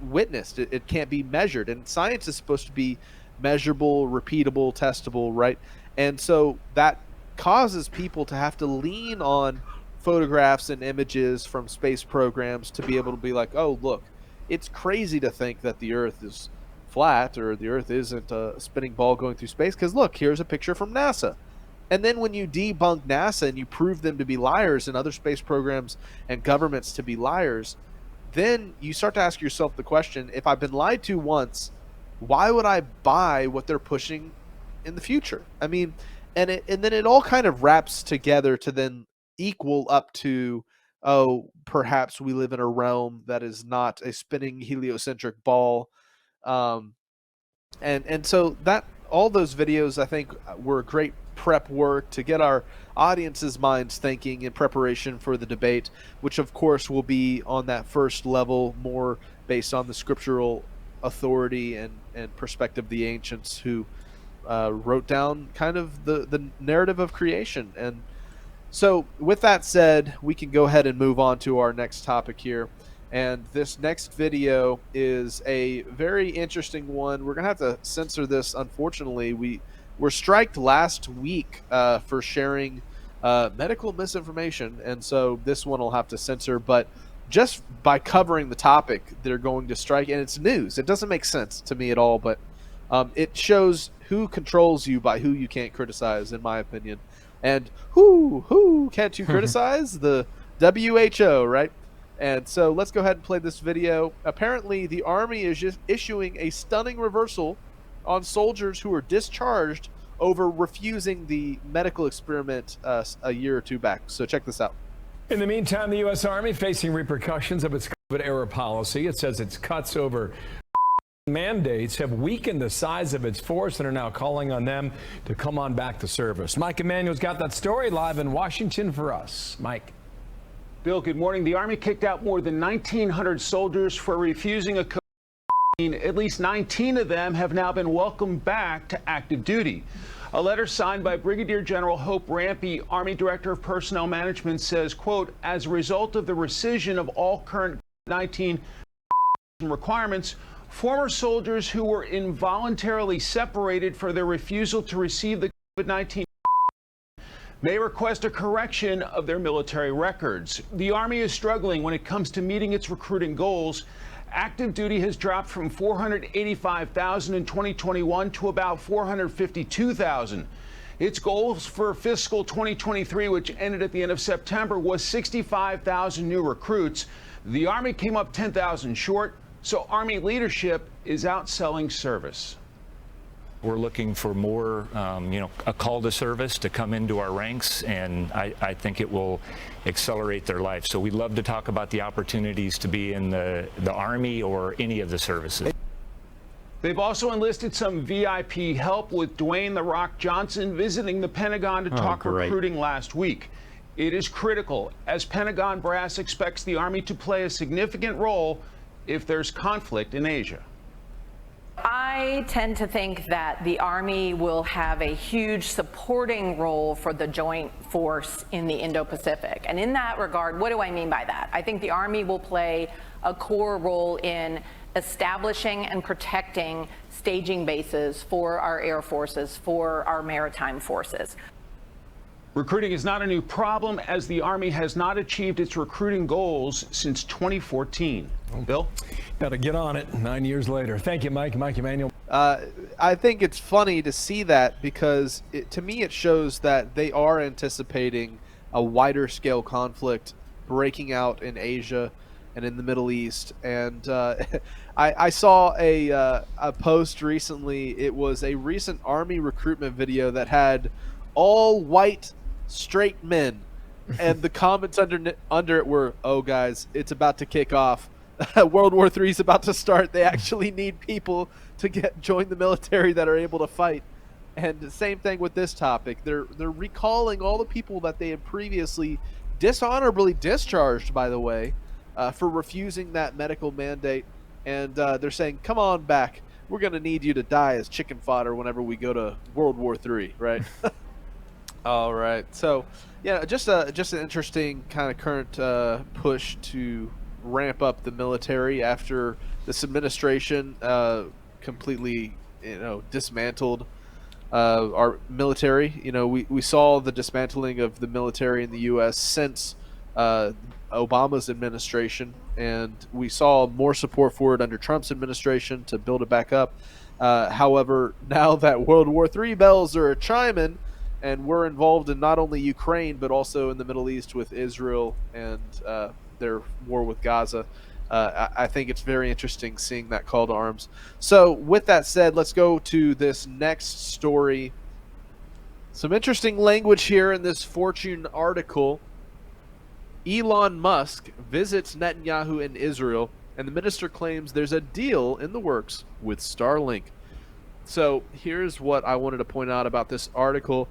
witnessed. It can't be measured. And science is supposed to be measurable, repeatable, testable, right? And so that causes people to have to lean on photographs and images from space programs to be able to be like, oh, look, it's crazy to think that the Earth is flat or the Earth isn't a spinning ball going through space, because look, here's a picture from NASA. And then when you debunk NASA and you prove them to be liars and other space programs and governments to be liars, then you start to ask yourself the question, if I've been lied to once, why would I buy what they're pushing in the future? I mean, and then it all kind of wraps together to then equal up to, oh, perhaps we live in a realm that is not a spinning heliocentric ball. And so that all those videos, I think, were great prep work to get our audience's minds thinking in preparation for the debate, which of course will be on that first level, more based on the scriptural authority and perspective of the ancients who wrote down kind of the narrative of creation. And so with that said, we can go ahead and move on to our next topic here. And this next video is a very interesting one. We're gonna have to censor this, unfortunately. We were striked last week for sharing medical misinformation, and so this one will have to censor. But just by covering the topic, they're going to strike, and it's news. It doesn't make sense to me at all, but It shows who controls you by who you can't criticize, in my opinion. And who can't you criticize? The WHO, right? And so let's go ahead and play this video. Apparently, the Army is just issuing a stunning reversal on soldiers who were discharged over refusing the medical experiment a year or two back. So check this out. In the meantime, the U.S. Army facing repercussions of its COVID-era policy. It says its cuts over mandates have weakened the size of its force and are now calling on them to come on back to service. Mike Emanuel's got that story live in Washington for us. Mike. Bill, good morning. The Army kicked out more than 1,900 soldiers for refusing a COVID. At least 19 of them have now been welcomed back to active duty. A letter signed by Brigadier General Hope Rampey, Army Director of Personnel Management, says, quote, as a result of the rescission of all current COVID-19 requirements, former soldiers who were involuntarily separated for their refusal to receive the COVID-19 may request a correction of their military records. The Army is struggling when it comes to meeting its recruiting goals. Active duty has dropped from 485,000 in 2021 to about 452,000. Its goals for fiscal 2023, which ended at the end of September, was 65,000 new recruits. The Army came up 10,000 short, so Army leadership is outselling service. We're looking for more, a call to service to come into our ranks, and I think it will accelerate their life. So we'd love to talk about the opportunities to be in the Army or any of the services. They've also enlisted some VIP help, with Dwayne "The Rock" Johnson visiting the Pentagon to talk recruiting last week. It is critical, as Pentagon brass expects the Army to play a significant role if there's conflict in Asia. I tend to think that the Army will have a huge supporting role for the joint force in the Indo-Pacific. And in that regard, what do I mean by that? I think the Army will play a core role in establishing and protecting staging bases for our air forces, for our maritime forces. Recruiting is not a new problem, as the Army has not achieved its recruiting goals since 2014. Bill? Got to get on it 9 years later. Thank you, Mike. Mike Emanuel. I think it's funny to see that, because to me it shows that they are anticipating a wider scale conflict breaking out in Asia and in the Middle East. And I saw a post recently. It was a recent Army recruitment video that had all white straight men, and the comments under it were, "Oh guys, it's about to kick off. World War III is about to start. They actually need people to join the military that are able to fight." And the same thing with this topic. They're recalling all the people that they had previously dishonorably discharged, by the way, for refusing that medical mandate. And they're saying, "Come on back. We're going to need you to die as chicken fodder whenever we go to World War III," right? All right. So, yeah, just an interesting kind of current push to ramp up the military after this administration completely, dismantled our military. We saw the dismantling of the military in the U.S. since Obama's administration, and we saw more support for it under Trump's administration to build it back up. However, now that World War III bells are chiming, and we're involved in not only Ukraine but also in the Middle East with Israel and their war with Gaza, I think it's very interesting seeing that call to arms. So with that said, let's go to this next story. Some interesting language here in this Fortune article. Elon Musk visits Netanyahu in Israel, and the minister claims there's a deal in the works with Starlink. So here's what I wanted to point out about this article.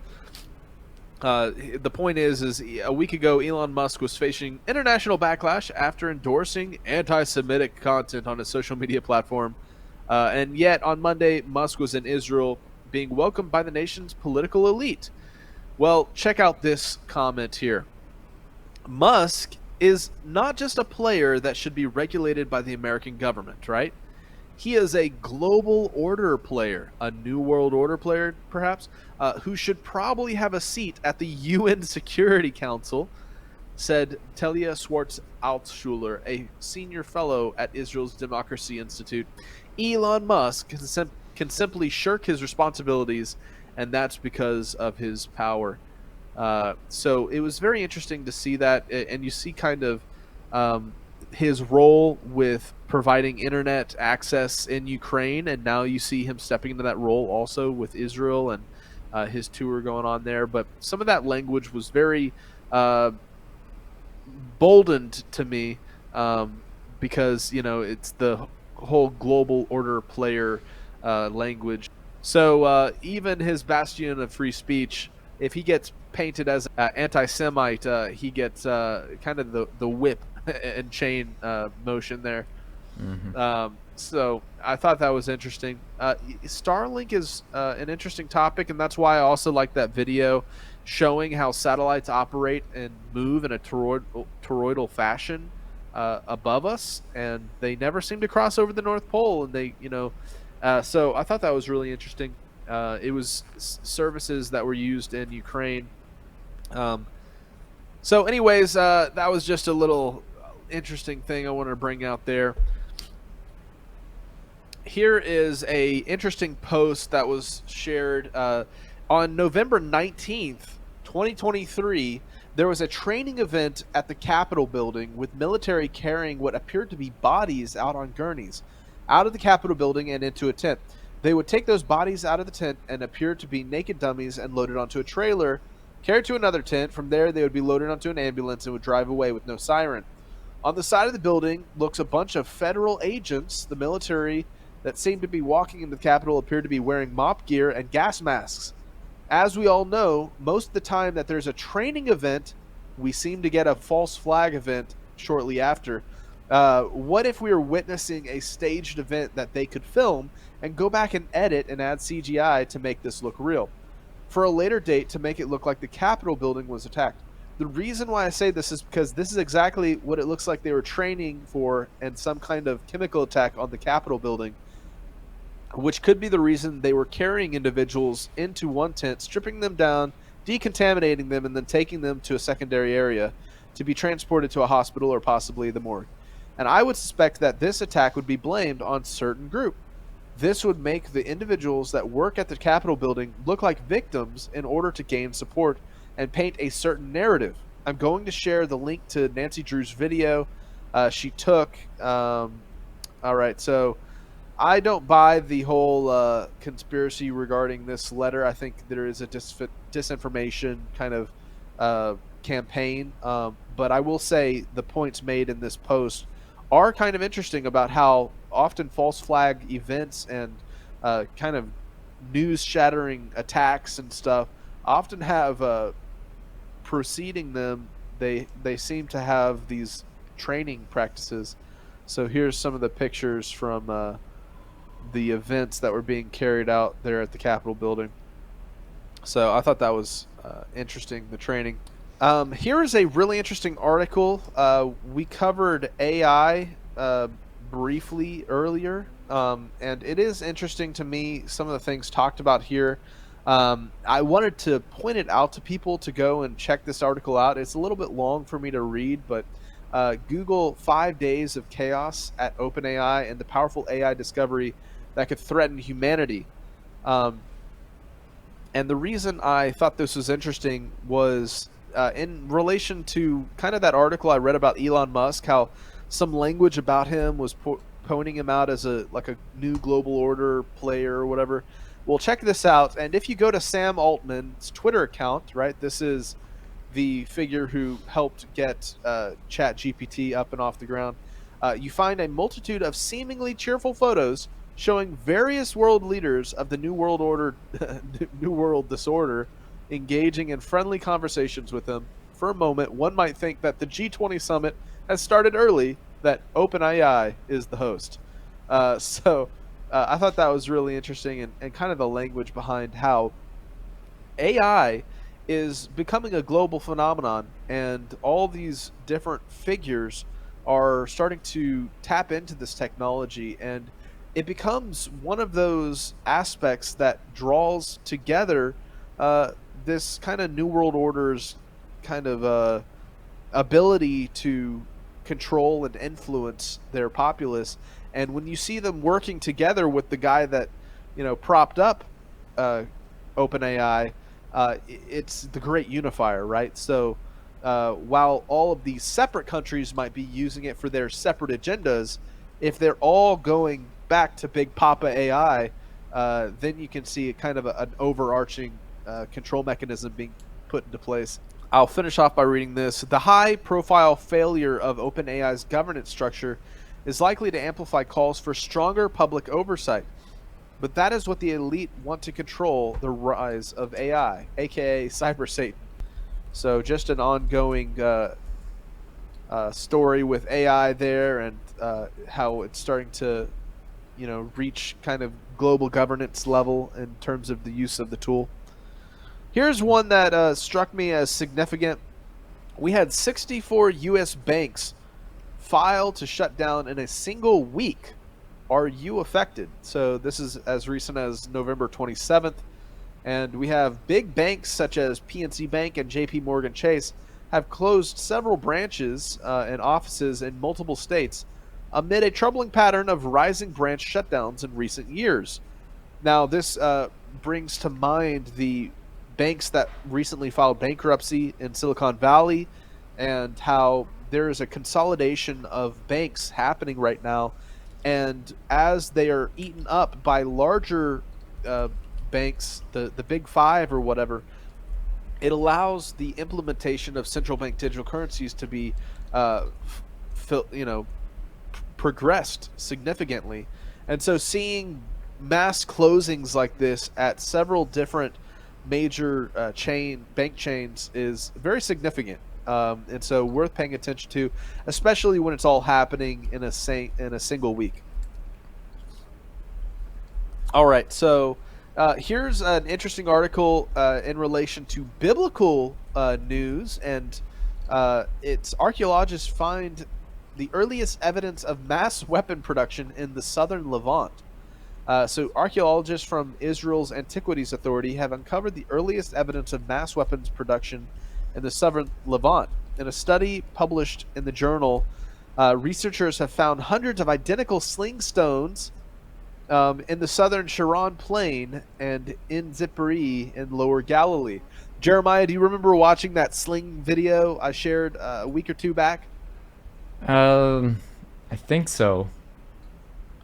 The point is a week ago, Elon Musk was facing international backlash after endorsing anti-Semitic content on his social media platform. And yet on Monday, Musk was in Israel being welcomed by the nation's political elite. Well, check out this comment here. Musk is not just a player that should be regulated by the American government, right? He is a global order player, a new world order player, perhaps, who should probably have a seat at the UN Security Council, said Telia Schwartz-Altschuler, a senior fellow at Israel's Democracy Institute. Elon Musk can simply shirk his responsibilities, and that's because of his power. So it was very interesting to see that, and you see kind of his role with providing internet access in Ukraine, and now you see him stepping into that role also with Israel and his tour going on there. But some of that language was very boldened to me, because it's the whole global order player language. So even his bastion of free speech, if he gets painted as anti-Semite, he gets kind of the whip and chain motion there. So I thought that was interesting. Starlink is an interesting topic, and that's why I also like that video showing how satellites operate and move in a toroidal fashion above us, and they never seem to cross over the North Pole. And they, so I thought that was really interesting. It was services that were used in Ukraine. So anyways, that was just a little interesting thing I wanted to bring out there. Here is a interesting post that was shared on November 19th, 2023. There was a training event at the Capitol building with military carrying what appeared to be bodies out on gurneys out of the Capitol building and into a tent. They would take those bodies out of the tent and appear to be naked dummies and loaded onto a trailer, carried to another tent. From there, they would be loaded onto an ambulance and would drive away with no siren. On the side of the building looks a bunch of federal agents. The military that seemed to be walking into the Capitol appeared to be wearing mop gear and gas masks. As we all know, most of the time that there's a training event, we seem to get a false flag event shortly after. What if we were witnessing a staged event that they could film and go back and edit and add CGI to make this look real? For a later date, to make it look like the Capitol building was attacked. The reason why I say this is because this is exactly what it looks like they were training for, and some kind of chemical attack on the Capitol building, which could be the reason they were carrying individuals into one tent, stripping them down, decontaminating them, and then taking them to a secondary area to be transported to a hospital or possibly the morgue. And I would suspect that this attack would be blamed on a certain group. This would make the individuals that work at the Capitol building look like victims in order to gain support and paint a certain narrative. I'm going to share the link to Nancy Drew's video she took. All right, so I don't buy the whole conspiracy regarding this letter. I think there is a disinformation kind of campaign. But I will say the points made in this post are kind of interesting about how often false flag events and kind of news-shattering attacks and stuff often have preceding them. They seem to have these training practices. So here's some of the pictures from the events that were being carried out there at the Capitol building. So I thought that was interesting, the training. Here is a really interesting article. We covered AI briefly earlier, and it is interesting to me, some of the things talked about here. I wanted to point it out to people to go and check this article out. It's a little bit long for me to read, but Google 5 days of chaos at OpenAI and the powerful AI discovery that could threaten humanity. And the reason I thought this was interesting was in relation to kind of that article I read about Elon Musk, how some language about him was pointing him out as a new global order player or whatever. Well, check this out. And if you go to Sam Altman's Twitter account, right, this is the figure who helped get ChatGPT up and off the ground, you find a multitude of seemingly cheerful photos showing various world leaders of the New World Order, New World Disorder, engaging in friendly conversations with them. For a moment, one might think that the G20 summit has started early, that OpenAI is the host. So I thought that was really interesting, and kind of the language behind how AI is becoming a global phenomenon, and all these different figures are starting to tap into this technology, and it becomes one of those aspects that draws together this kind of New World Order's kind of ability to control and influence their populace. And when you see them working together with the guy that propped up OpenAI, it's the great unifier, right? So while all of these separate countries might be using it for their separate agendas, if they're all going back to Big Papa AI, then you can see kind of an overarching control mechanism being put into place. I'll finish off by reading this. The high-profile failure of OpenAI's governance structure is likely to amplify calls for stronger public oversight. But that is what the elite want to control the rise of AI, aka Cyber Satan. So just an ongoing story with AI there, and how it's starting to, reach kind of global governance level in terms of the use of the tool. Here's one that struck me as significant. We had 64 U.S. banks file to shut down in a single week. Are you affected? So this is as recent as November 27th. And we have big banks such as PNC Bank and JP Morgan Chase have closed several branches and offices in multiple states amid a troubling pattern of rising branch shutdowns in recent years. Now, this brings to mind the banks that recently filed bankruptcy in Silicon Valley, and how there is a consolidation of banks happening right now. And as they are eaten up by larger banks, the big five or whatever, it allows the implementation of central bank digital currencies to be progressed significantly. And so seeing mass closings like this at several different major bank chains is very significant, and so worth paying attention to, especially when it's all happening in a single week. All right, so here's an interesting article in relation to biblical news, and it's archaeologists find the earliest evidence of mass weapon production in the southern Levant. So archaeologists from Israel's Antiquities Authority have uncovered the earliest evidence of mass weapons production in the southern Levant. In a study published in the journal, researchers have found hundreds of identical sling stones in the southern Sharon Plain and in Zipri in Lower Galilee. Jeremiah, do you remember watching that sling video I shared a week or two back? I think so.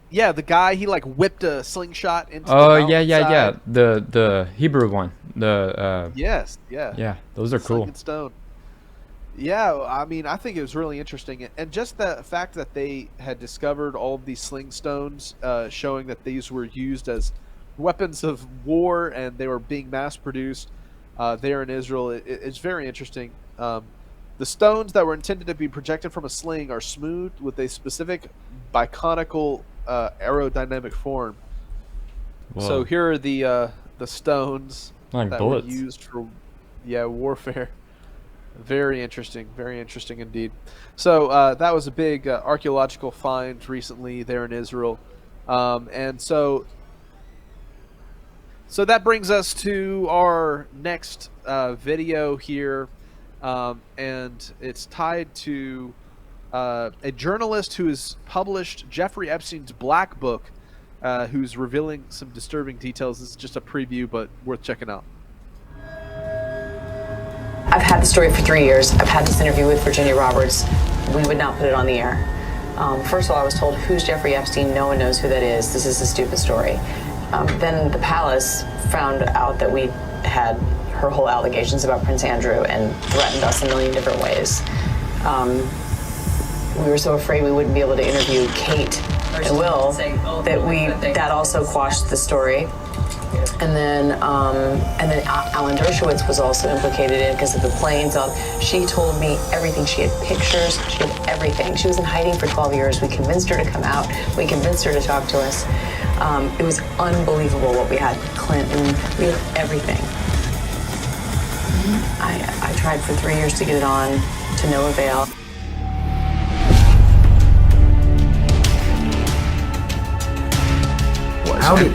Yeah, the guy, he like whipped a slingshot into the yeah. The Hebrew one. Yes, yeah. Yeah, those are cool. Sling and stone. Yeah, I mean, I think it was really interesting. And just the fact that they had discovered all of these sling stones, showing that these were used as weapons of war and they were being mass produced there in Israel, it's very interesting. The stones that were intended to be projected from a sling are smooth with a specific biconical aerodynamic form. Whoa. So here are the stones like that bullets. were used for warfare. Very interesting indeed. So that was a big archaeological find recently there in Israel, and so that brings us to our next video here, and it's tied to a journalist who has published Jeffrey Epstein's Black Book, who's revealing some disturbing details. This is just a preview, but worth checking out. I've had the story for 3 years. I've had this interview with Virginia Roberts. We would not put it on the air. First of all, I was told, who's Jeffrey Epstein? No one knows who that is. This is a stupid story. Then the palace found out that we had her whole allegations about Prince Andrew and threatened us a million different ways. We were so afraid we wouldn't be able to interview Kate and Will that also quashed the story. And then Alan Dershowitz was also implicated in it because of the planes. She told me everything. She had pictures. She had everything. She was in hiding for 12 years. We convinced her to come out. We convinced her to talk to us. It was unbelievable what we had. Clinton, we had everything. I tried for 3 years to get it on, to no avail.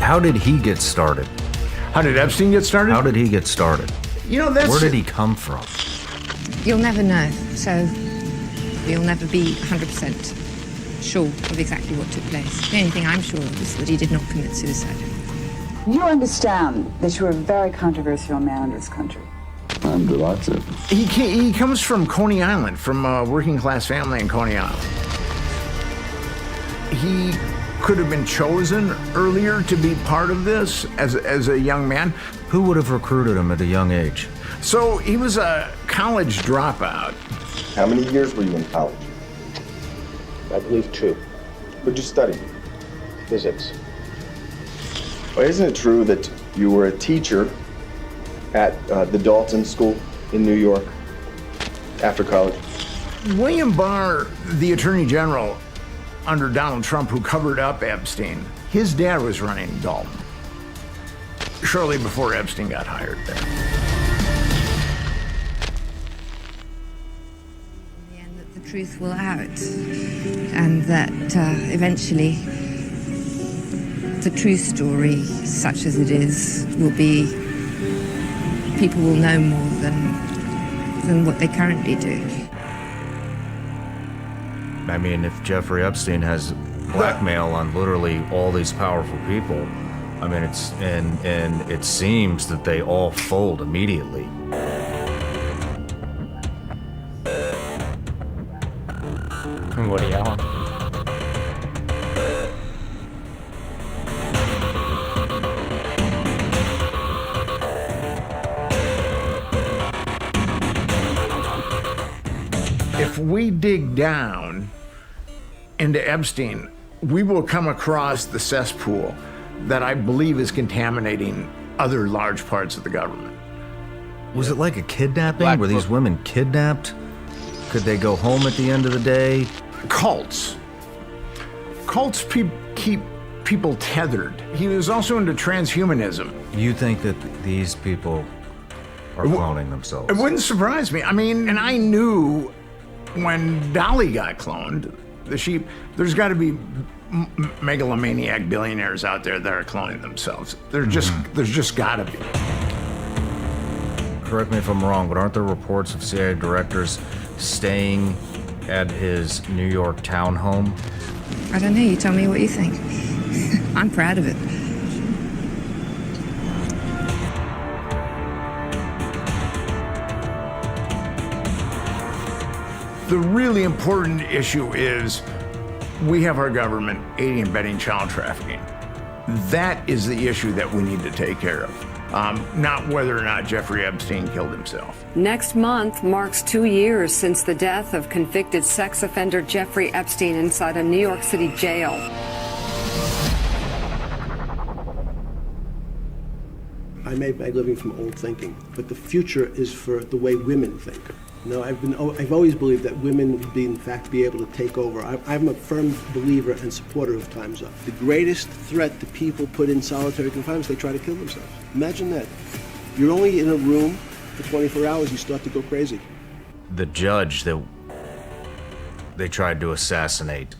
How did he get started? How did Epstein get started? How did he get started? Where did he come from? You'll never know, so you'll never be 100% sure of exactly what took place. The only thing I'm sure of is that he did not commit suicide. You understand that you're a very controversial man in this country. I'm delighted. He comes from Coney Island, from a working class family in Coney Island. He could have been chosen earlier to be part of this as a young man. Who would have recruited him at a young age? So he was a college dropout. How many years were you in college? I believe 2. What'd you study? Physics. Well, isn't it true that you were a teacher at the Dalton School in New York after college? William Barr, the Attorney General under Donald Trump, who covered up Epstein, his dad was running Dalton shortly before Epstein got hired there. In the end, that the truth will out, and that eventually the true story, such as it is, will be, people will know more than what they currently do. I mean, if Jeffrey Epstein has blackmail on literally all these powerful people, I mean, and it seems that they all fold immediately. Woody Allen. If we dig down into Epstein, we will come across the cesspool that I believe is contaminating other large parts of the government. Was it like a kidnapping? Were these women kidnapped? Could they go home at the end of the day? Cults. Cults keep people tethered. He was also into transhumanism. You think that these people are cloning themselves? It wouldn't surprise me. I mean, and I knew when Dolly got cloned, the sheep, there's got to be megalomaniac billionaires out there that are cloning themselves. There's just got to be. Correct me if I'm wrong, but aren't there reports of CIA directors staying at his New York townhome? I don't know, you tell me what you think. I'm proud of it. The really important issue is we have our government aiding and abetting child trafficking. That is the issue that we need to take care of, not whether or not Jeffrey Epstein killed himself. Next month marks 2 years since the death of convicted sex offender Jeffrey Epstein inside a New York City jail. I made my living from old thinking, but the future is for the way women think. No, I've always believed that women would be able to take over. I'm a firm believer and supporter of Time's Up. The greatest threat to people put in solitary confinement is they try to kill themselves. Imagine that. You're only in a room for 24 hours, you start to go crazy. The judge that they tried to assassinate.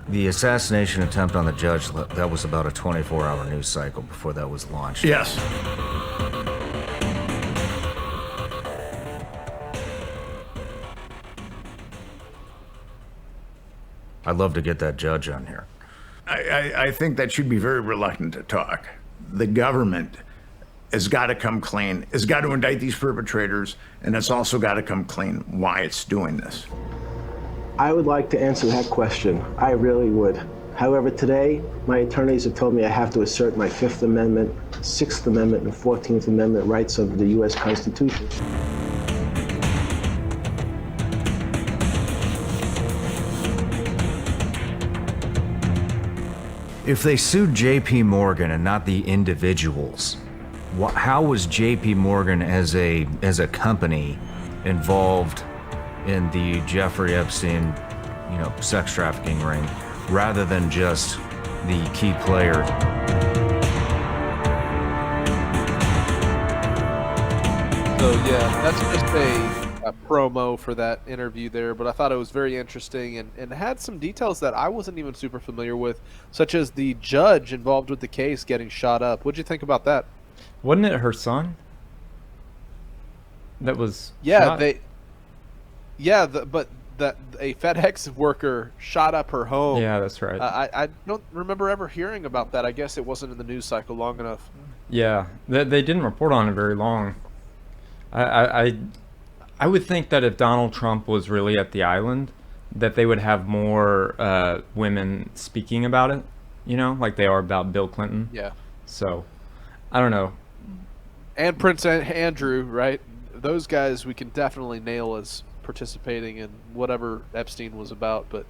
The assassination attempt on the judge, that was about a 24-hour news cycle before that was launched. Yes. I'd love to get that judge on here. I think that should be very reluctant to talk. The government has got to come clean, has got to indict these perpetrators, and it's also got to come clean why it's doing this. I would like to answer that question. I really would. However, today, my attorneys have told me I have to assert my Fifth Amendment, Sixth Amendment, and 14th Amendment rights of the U.S. Constitution. If they sued J.P. Morgan and not the individuals, how was J.P. Morgan as a company involved in the Jeffrey Epstein, sex trafficking ring, rather than just the key player? So yeah, that's just a promo for that interview there, but I thought it was very interesting and had some details that I wasn't even super familiar with, such as the judge involved with the case getting shot up. What'd you think about that? Wasn't it her son that was yeah shot? but that a FedEx worker shot up her home. Yeah, that's right. I don't remember ever hearing about that. I guess it wasn't in the news cycle long enough. Yeah, they didn't report on it very long. I would think that if Donald Trump was really at the island, that they would have more women speaking about it, you know, like they are about Bill Clinton. Yeah. So, I don't know. And Prince Andrew, right? Those guys we can definitely nail as participating in whatever Epstein was about. But,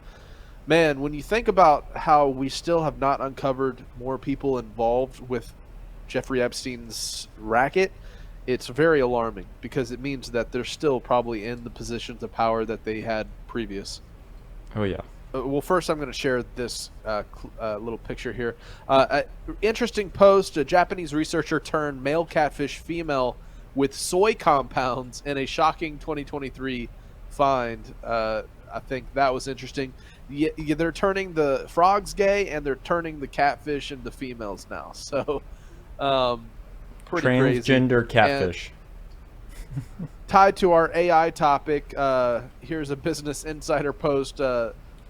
man, when you think about how we still have not uncovered more people involved with Jeffrey Epstein's racket, it's very alarming because it means that they're still probably in the positions of power that they had previous. Oh, yeah. Well, first I'm going to share this little picture here. Interesting post. A Japanese researcher turned male catfish female with soy compounds in a shocking 2023 find. I think that was interesting. They're turning the frogs gay and they're turning the catfish into females now. So, pretty transgender crazy. catfish. Tied to our AI topic, here's a Business Insider post.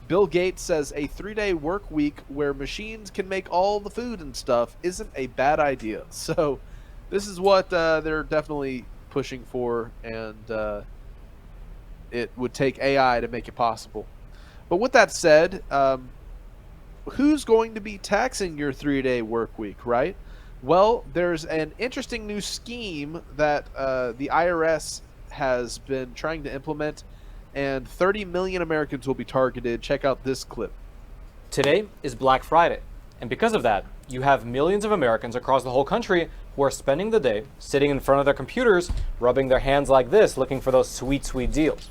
Bill Gates says a 3-day work week where machines can make all the food and stuff isn't a bad idea. So this is what they're definitely pushing for, and it would take AI to make it possible. But with that said, who's going to be taxing your 3-day work week, right? Well, there's an interesting new scheme that the IRS has been trying to implement, and 30 million Americans will be targeted. Check out this clip. Today is Black Friday, and because of that, you have millions of Americans across the whole country who are spending the day sitting in front of their computers, rubbing their hands like this, looking for those sweet, sweet deals.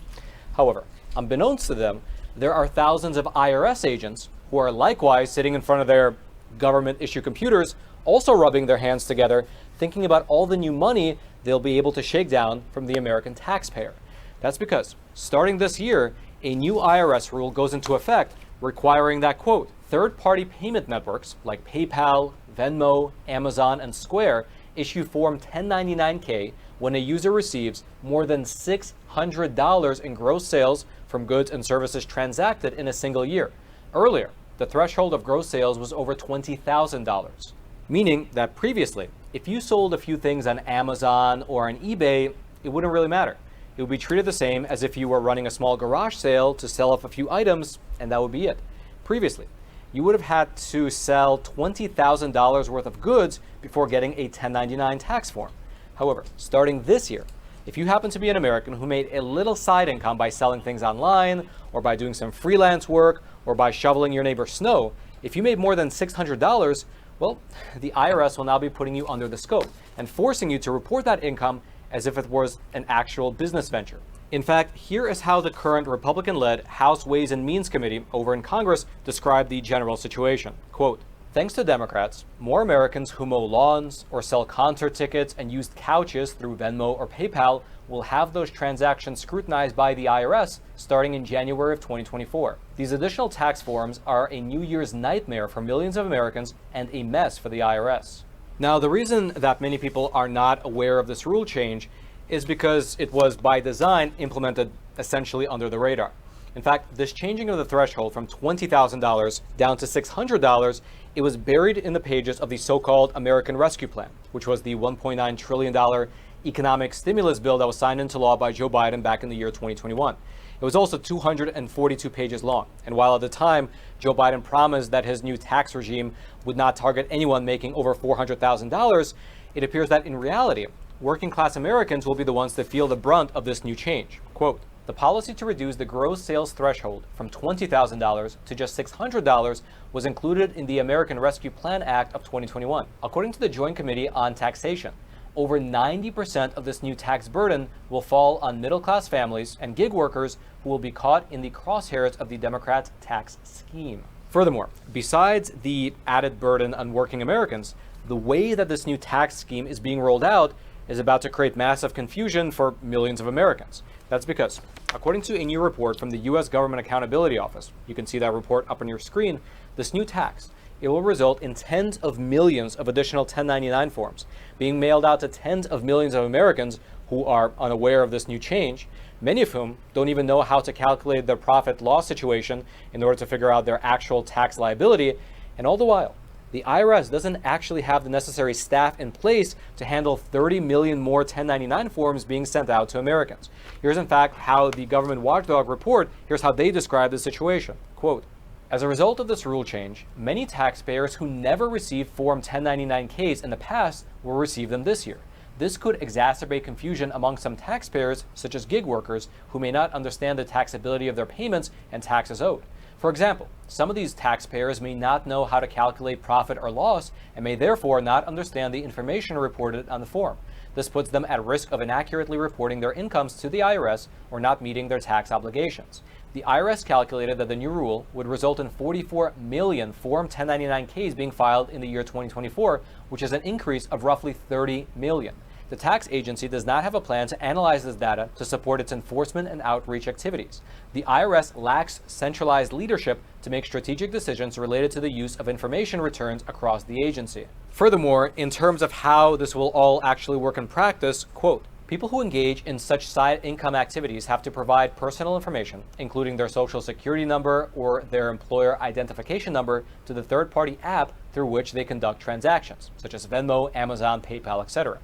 However, unbeknownst to them, there are thousands of IRS agents who are likewise sitting in front of their government-issue computers, also rubbing their hands together, thinking about all the new money they'll be able to shake down from the American taxpayer. That's because, starting this year, a new IRS rule goes into effect requiring that, quote, third-party payment networks like PayPal, Venmo, Amazon, and Square issue Form 1099-K when a user receives more than $600 in gross sales from goods and services transacted in a single year. Earlier, the threshold of gross sales was over $20,000, meaning that previously, if you sold a few things on Amazon or on eBay, it wouldn't really matter. It would be treated the same as if you were running a small garage sale to sell off a few items, and that would be it. Previously, you would have had to sell $20,000 worth of goods before getting a 1099 tax form. However, starting this year, if you happen to be an American who made a little side income by selling things online, or by doing some freelance work, or by shoveling your neighbor's snow, if you made more than $600, well, the IRS will now be putting you under the scope and forcing you to report that income as if it was an actual business venture. In fact, here is how the current Republican-led House Ways and Means Committee over in Congress described the general situation. Quote, thanks to Democrats, more Americans who mow lawns or sell concert tickets and used couches through Venmo or PayPal will have those transactions scrutinized by the IRS starting in January of 2024. These additional tax forms are a New Year's nightmare for millions of Americans and a mess for the IRS. Now, the reason that many people are not aware of this rule change is because it was by design implemented essentially under the radar. In fact, this changing of the threshold from $20,000 down to $600, it was buried in the pages of the so-called American Rescue Plan, which was the $1.9 trillion economic stimulus bill that was signed into law by Joe Biden back in the year 2021. It was also 242 pages long. And while at the time, Joe Biden promised that his new tax regime would not target anyone making over $400,000, it appears that in reality, working class Americans will be the ones to feel the brunt of this new change. Quote, the policy to reduce the gross sales threshold from $20,000 to just $600 was included in the American Rescue Plan Act of 2021. According to the Joint Committee on Taxation, over 90% of this new tax burden will fall on middle-class families and gig workers who will be caught in the crosshairs of the Democrats' tax scheme. Furthermore, besides the added burden on working Americans, the way that this new tax scheme is being rolled out is about to create massive confusion for millions of Americans. That's because, according to a new report from the U.S. Government Accountability Office, you can see that report up on your screen, this new tax, it will result in tens of millions of additional 1099 forms being mailed out to tens of millions of Americans who are unaware of this new change, many of whom don't even know how to calculate their profit loss situation in order to figure out their actual tax liability. And all the while, the IRS doesn't actually have the necessary staff in place to handle 30 million more 1099 forms being sent out to Americans. Here's in fact how the government watchdog report, here's how they describe the situation. Quote, as a result of this rule change, many taxpayers who never received Form 1099-Ks in the past will receive them this year. This could exacerbate confusion among some taxpayers, such as gig workers, who may not understand the taxability of their payments and taxes owed. For example, some of these taxpayers may not know how to calculate profit or loss and may therefore not understand the information reported on the form. This puts them at risk of inaccurately reporting their incomes to the IRS or not meeting their tax obligations. The IRS calculated that the new rule would result in 44 million Form 1099-Ks being filed in the year 2024, which is an increase of roughly 30 million. The tax agency does not have a plan to analyze this data to support its enforcement and outreach activities. The IRS lacks centralized leadership to make strategic decisions related to the use of information returns across the agency. Furthermore, in terms of how this will all actually work in practice, quote, people who engage in such side income activities have to provide personal information, including their social security number or their employer identification number, to the third-party app through which they conduct transactions, such as Venmo, Amazon, PayPal, etc.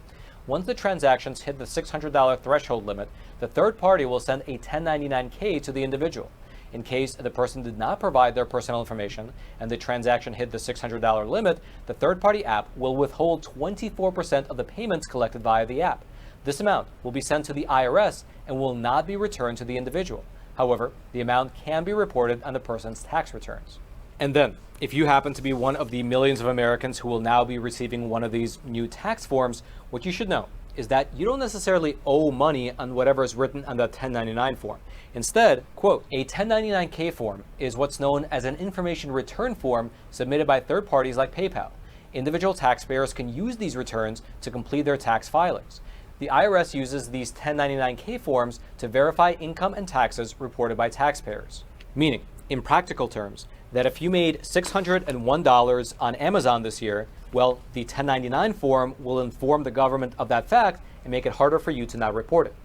Once the transactions hit the $600 threshold limit, the third party will send a 1099-K to the individual. In case the person did not provide their personal information and the transaction hit the $600 limit, the third-party app will withhold 24% of the payments collected via the app. This amount will be sent to the IRS and will not be returned to the individual. However, the amount can be reported on the person's tax returns. And then, if you happen to be one of the millions of Americans who will now be receiving one of these new tax forms, what you should know is that you don't necessarily owe money on whatever is written on the 1099 form. Instead, quote, a 1099-K form is what's known as an information return form submitted by third parties like PayPal. Individual taxpayers can use these returns to complete their tax filings. The IRS uses these 1099-K forms to verify income and taxes reported by taxpayers. Meaning, in practical terms, that if you made $601 on Amazon this year, well, the 1099 form will inform the government of that fact and make it harder for you to not report it.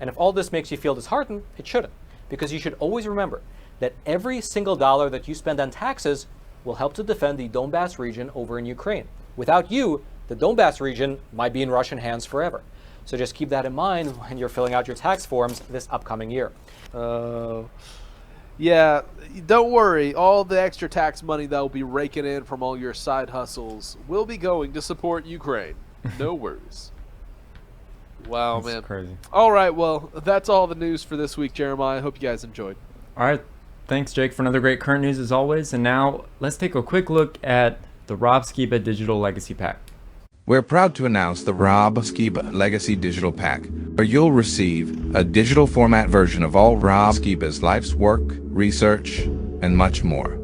And if all this makes you feel disheartened, it shouldn't, because you should always remember that every single dollar that you spend on taxes will help to defend the Donbass region over in Ukraine. Without you, the Donbass region might be in Russian hands forever. So just keep that in mind when you're filling out your tax forms this upcoming year. Yeah, don't worry. All the extra tax money that will be raking in from all your side hustles will be going to support Ukraine. No worries. Wow, man. Crazy. All right, well, that's all the news for this week, Jeremiah. I hope you guys enjoyed. All right. Thanks, Jake, for another great current news as always. And now let's take a quick look at the Rob Skiba Digital Legacy Pack. We're proud to announce the Rob Skiba Legacy Digital Pack, where you'll receive a digital format version of all Rob Skiba's life's work, research, and much more.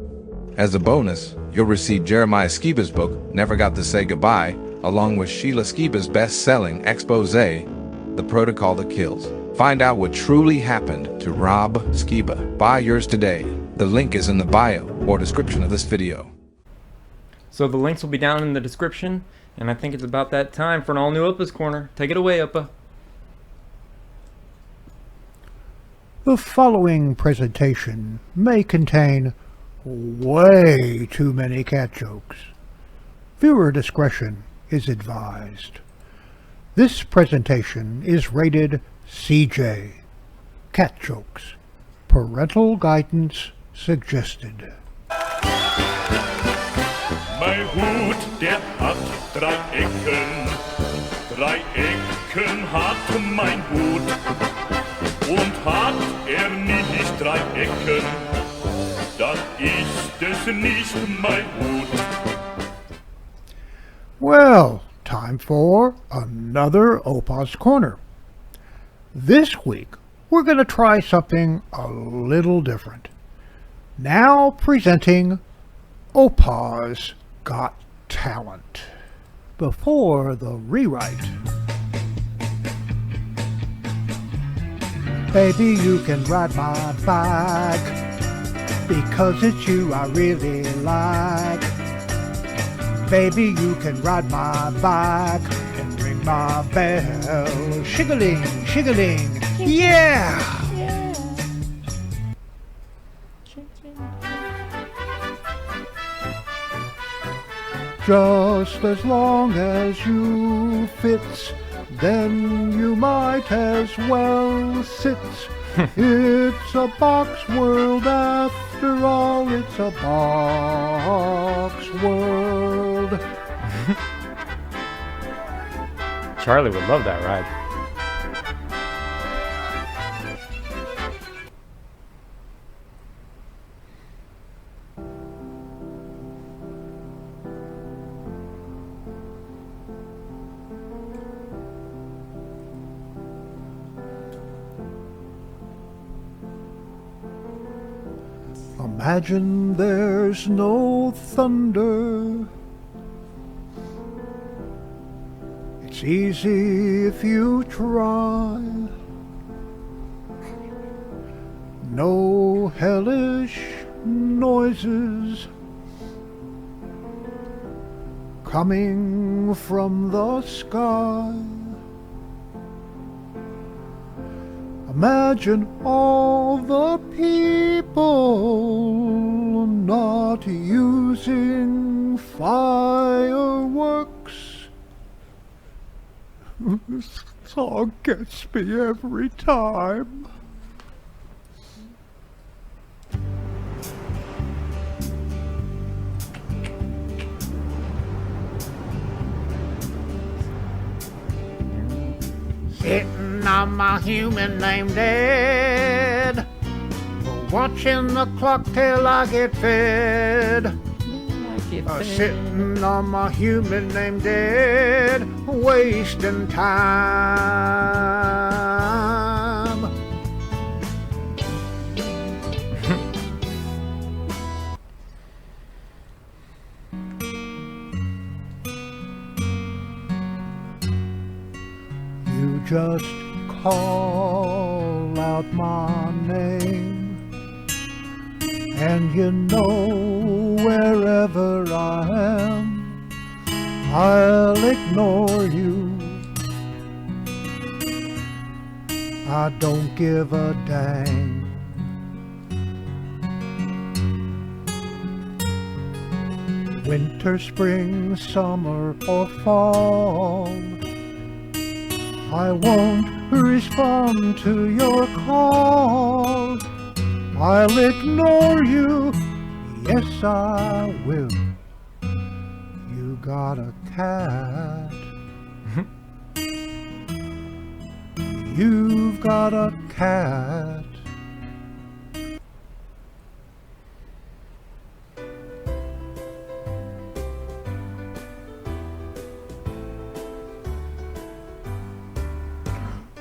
As a bonus, you'll receive Jeremiah Skiba's book, Never Got to Say Goodbye, along with Sheila Skiba's best-selling expose, The Protocol That Kills. Find out what truly happened to Rob Skiba. Buy yours today. The link is in the bio or description of this video. So the links will be down in the description. And I think it's about that time for an all-new OPA'S Corner. Take it away, OPA. The following presentation may contain way too many cat jokes. Viewer discretion is advised. This presentation is rated CJ. Cat jokes. Parental guidance suggested. Mein Hut, der hat 3 Ecken. 3 Ecken hat mein Hut. Und hat nicht 3 Ecken, dann ist es nicht mein Hut. Well, time for another OPA'S Corner. This week, we're going to try something a little different. Now presenting OPA'S Got Talent. Before the rewrite. Baby, you can ride my bike, because it's you I really like. Baby, you can ride my bike and bring my bell. Shiggaling, shiggaling, yeah! Just as long as you fit, then you might as well sit. It's a box world after all, it's a box world. Charlie would love that ride. Imagine there's no thunder. It's easy if you try. No hellish noises coming from the sky. Imagine all the people not using fireworks. This song gets me every time. Sitting on my human named Ed, watching the clock till I get fed. Sitting on my human named Ed, wasting time. You just call out my name, and you know wherever I am, I'll ignore you. I don't give a dang. Winter, spring, summer, or fall, I won't respond to your call. I'll ignore you, yes I will. You got a cat. You've got a cat.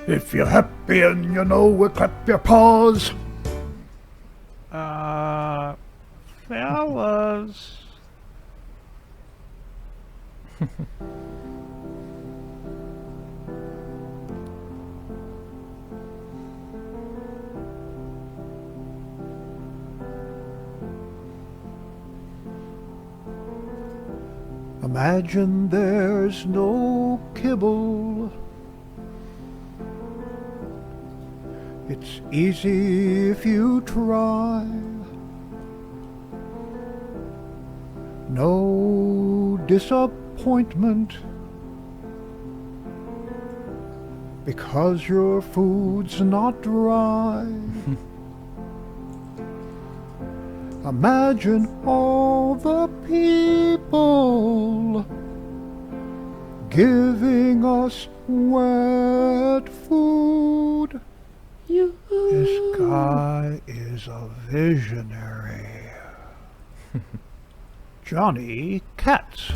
If you're happy and you know it, clap your paws. Fellas. Imagine there's no kibble. It's easy if you try. No disappointment because your food's not dry. Imagine all the people giving us wet food. This guy is a visionary. Johnny Katz.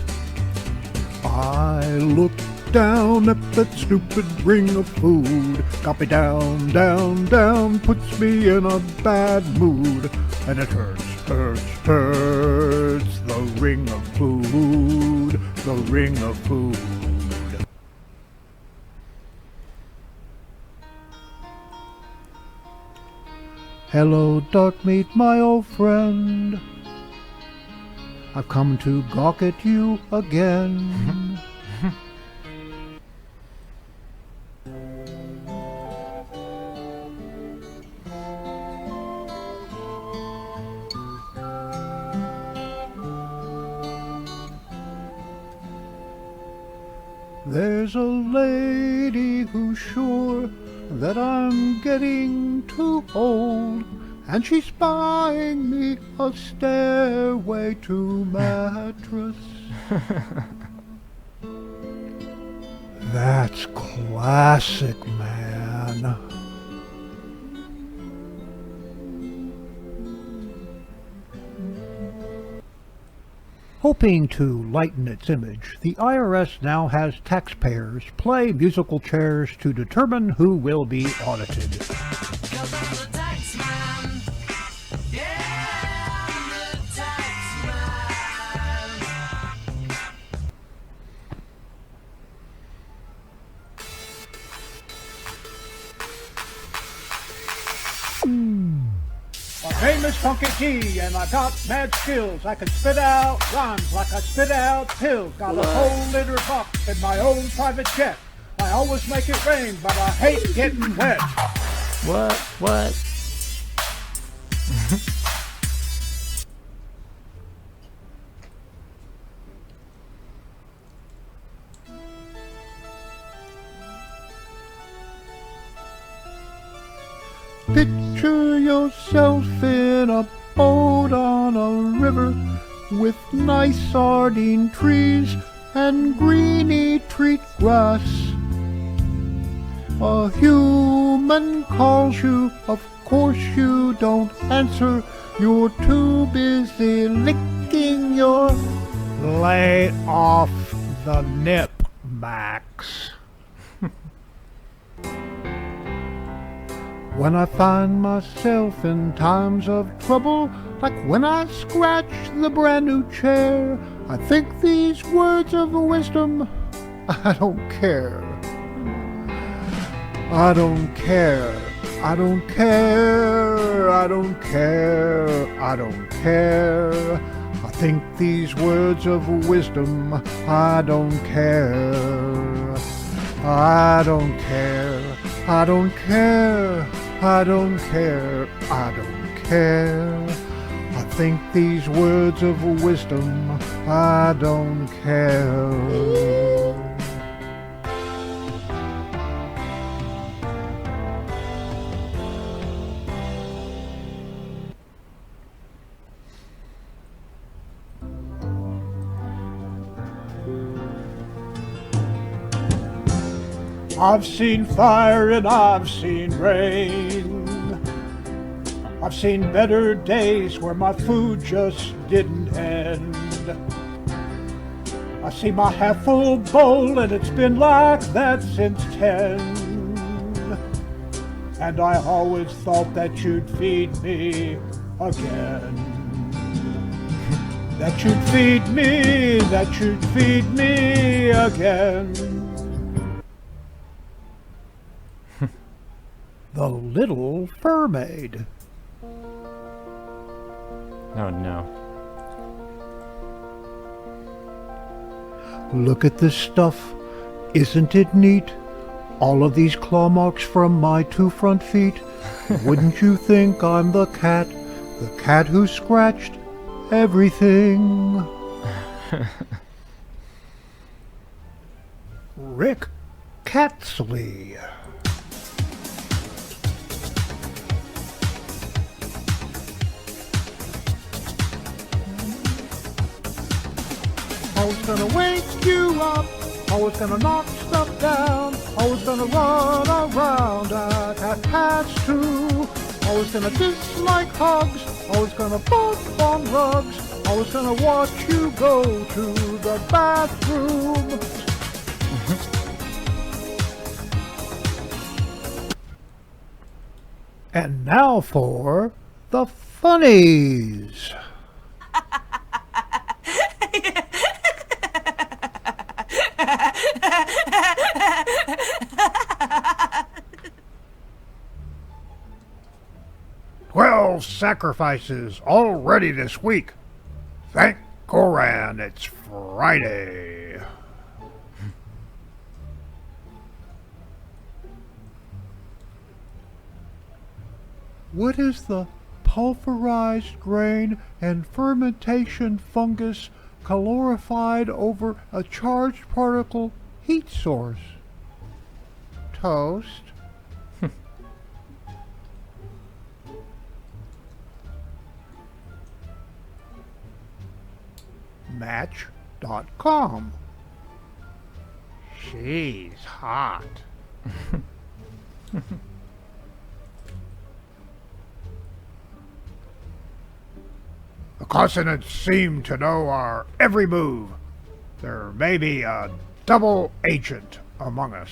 I looked down at that stupid ring of food. Got me down, down, down, puts me in a bad mood. And it hurts, hurts, hurts. The ring of food, the ring of food. Hello, dark meat, my old friend. I've come to gawk at you again. There's a lady who's sure that I'm getting too old, and she's buying me a stairway to mattress. That's classic, man. Hoping to lighten its image, the IRS now has taxpayers play musical chairs to determine who will be audited. My name is Funky G, and I got mad skills. I can spit out rhymes like I spit out pills. Got a whole liter box in my own private jet. I always make it rain, but I hate getting wet. What? Picture yourself in a boat on a river with nice sardine trees and greeny treat grass. A human calls you, of course you don't answer. You're too busy licking your... Lay off the nip, Max. When I find myself in times of trouble, like when I scratch the brand new chair, I think these words of wisdom. I don't care. I don't care. I don't care. I don't care. I don't care. I think these words of wisdom. I don't care. I don't care. I don't care. I don't care, I don't care. I think these words of wisdom, I don't care. I've seen fire and I've seen rain. I've seen better days where my food just didn't end. I see my half-full bowl and it's been like that since 10. And I always thought that you'd feed me again. That you'd feed me again. The Little Mermaid. Oh no. Look at this stuff. Isn't it neat? All of these claw marks from my 2 front feet. Wouldn't you think I'm the cat who scratched everything? Rick Catsley. I was gonna wake you up, I was gonna knock stuff down, I was gonna run around at cats too. I was gonna dislike hugs, I was gonna bark on rugs, I was gonna watch you go to the bathroom. And now for the funnies. Sacrifices already this week. Thank Goran, it's Friday. What is the pulverized grain and fermentation fungus calorified over a charged particle heat source. Toast. Match.com. She's hot. The consonants seem to know our every move. There may be a double agent among us.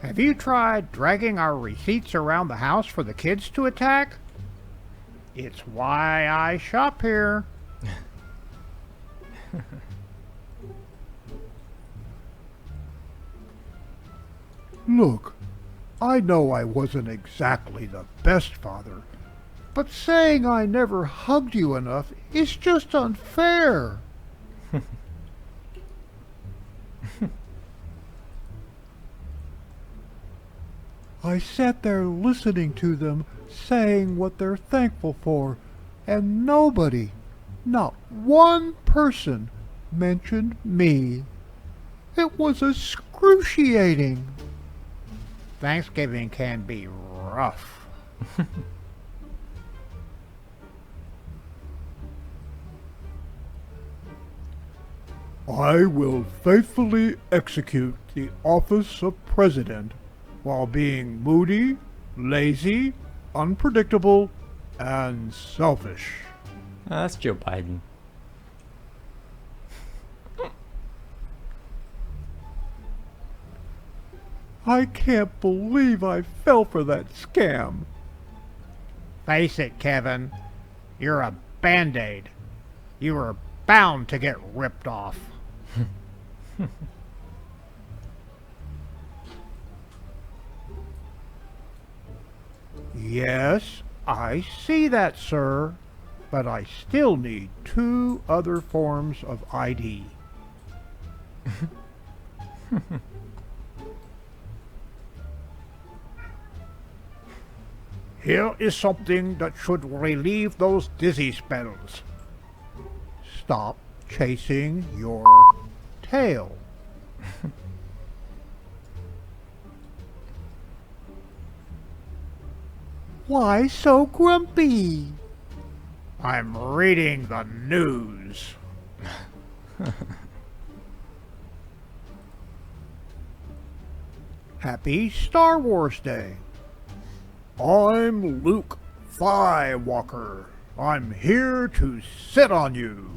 Have you tried dragging our receipts around the house for the kids to attack? It's why I shop here. Look, I know I wasn't exactly the best father, but saying I never hugged you enough is just unfair. I sat there listening to them saying what they're thankful for, and nobody, not one person, mentioned me. It was excruciating. Thanksgiving can be rough. I will faithfully execute the office of president while being moody, lazy, unpredictable, and selfish. That's Joe Biden. I can't believe I fell for that scam. Face it, Kevin. You're a Band-Aid. You were bound to get ripped off. Yes, I see that, sir. But I still need 2 other forms of ID. Here is something that should relieve those dizzy spells. Stop chasing your tail. Why so grumpy? I'm reading the news. Happy Star Wars Day. I'm Luke Skywalker. I'm here to sit on you.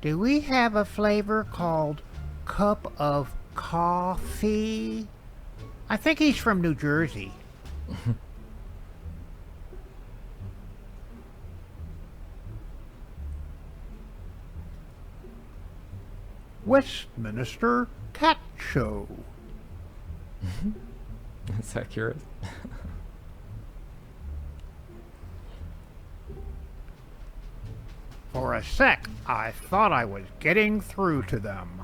Do we have a flavor called cup of coffee? I think he's from New Jersey. Westminster Cat Show. That's accurate. For a sec, I thought I was getting through to them.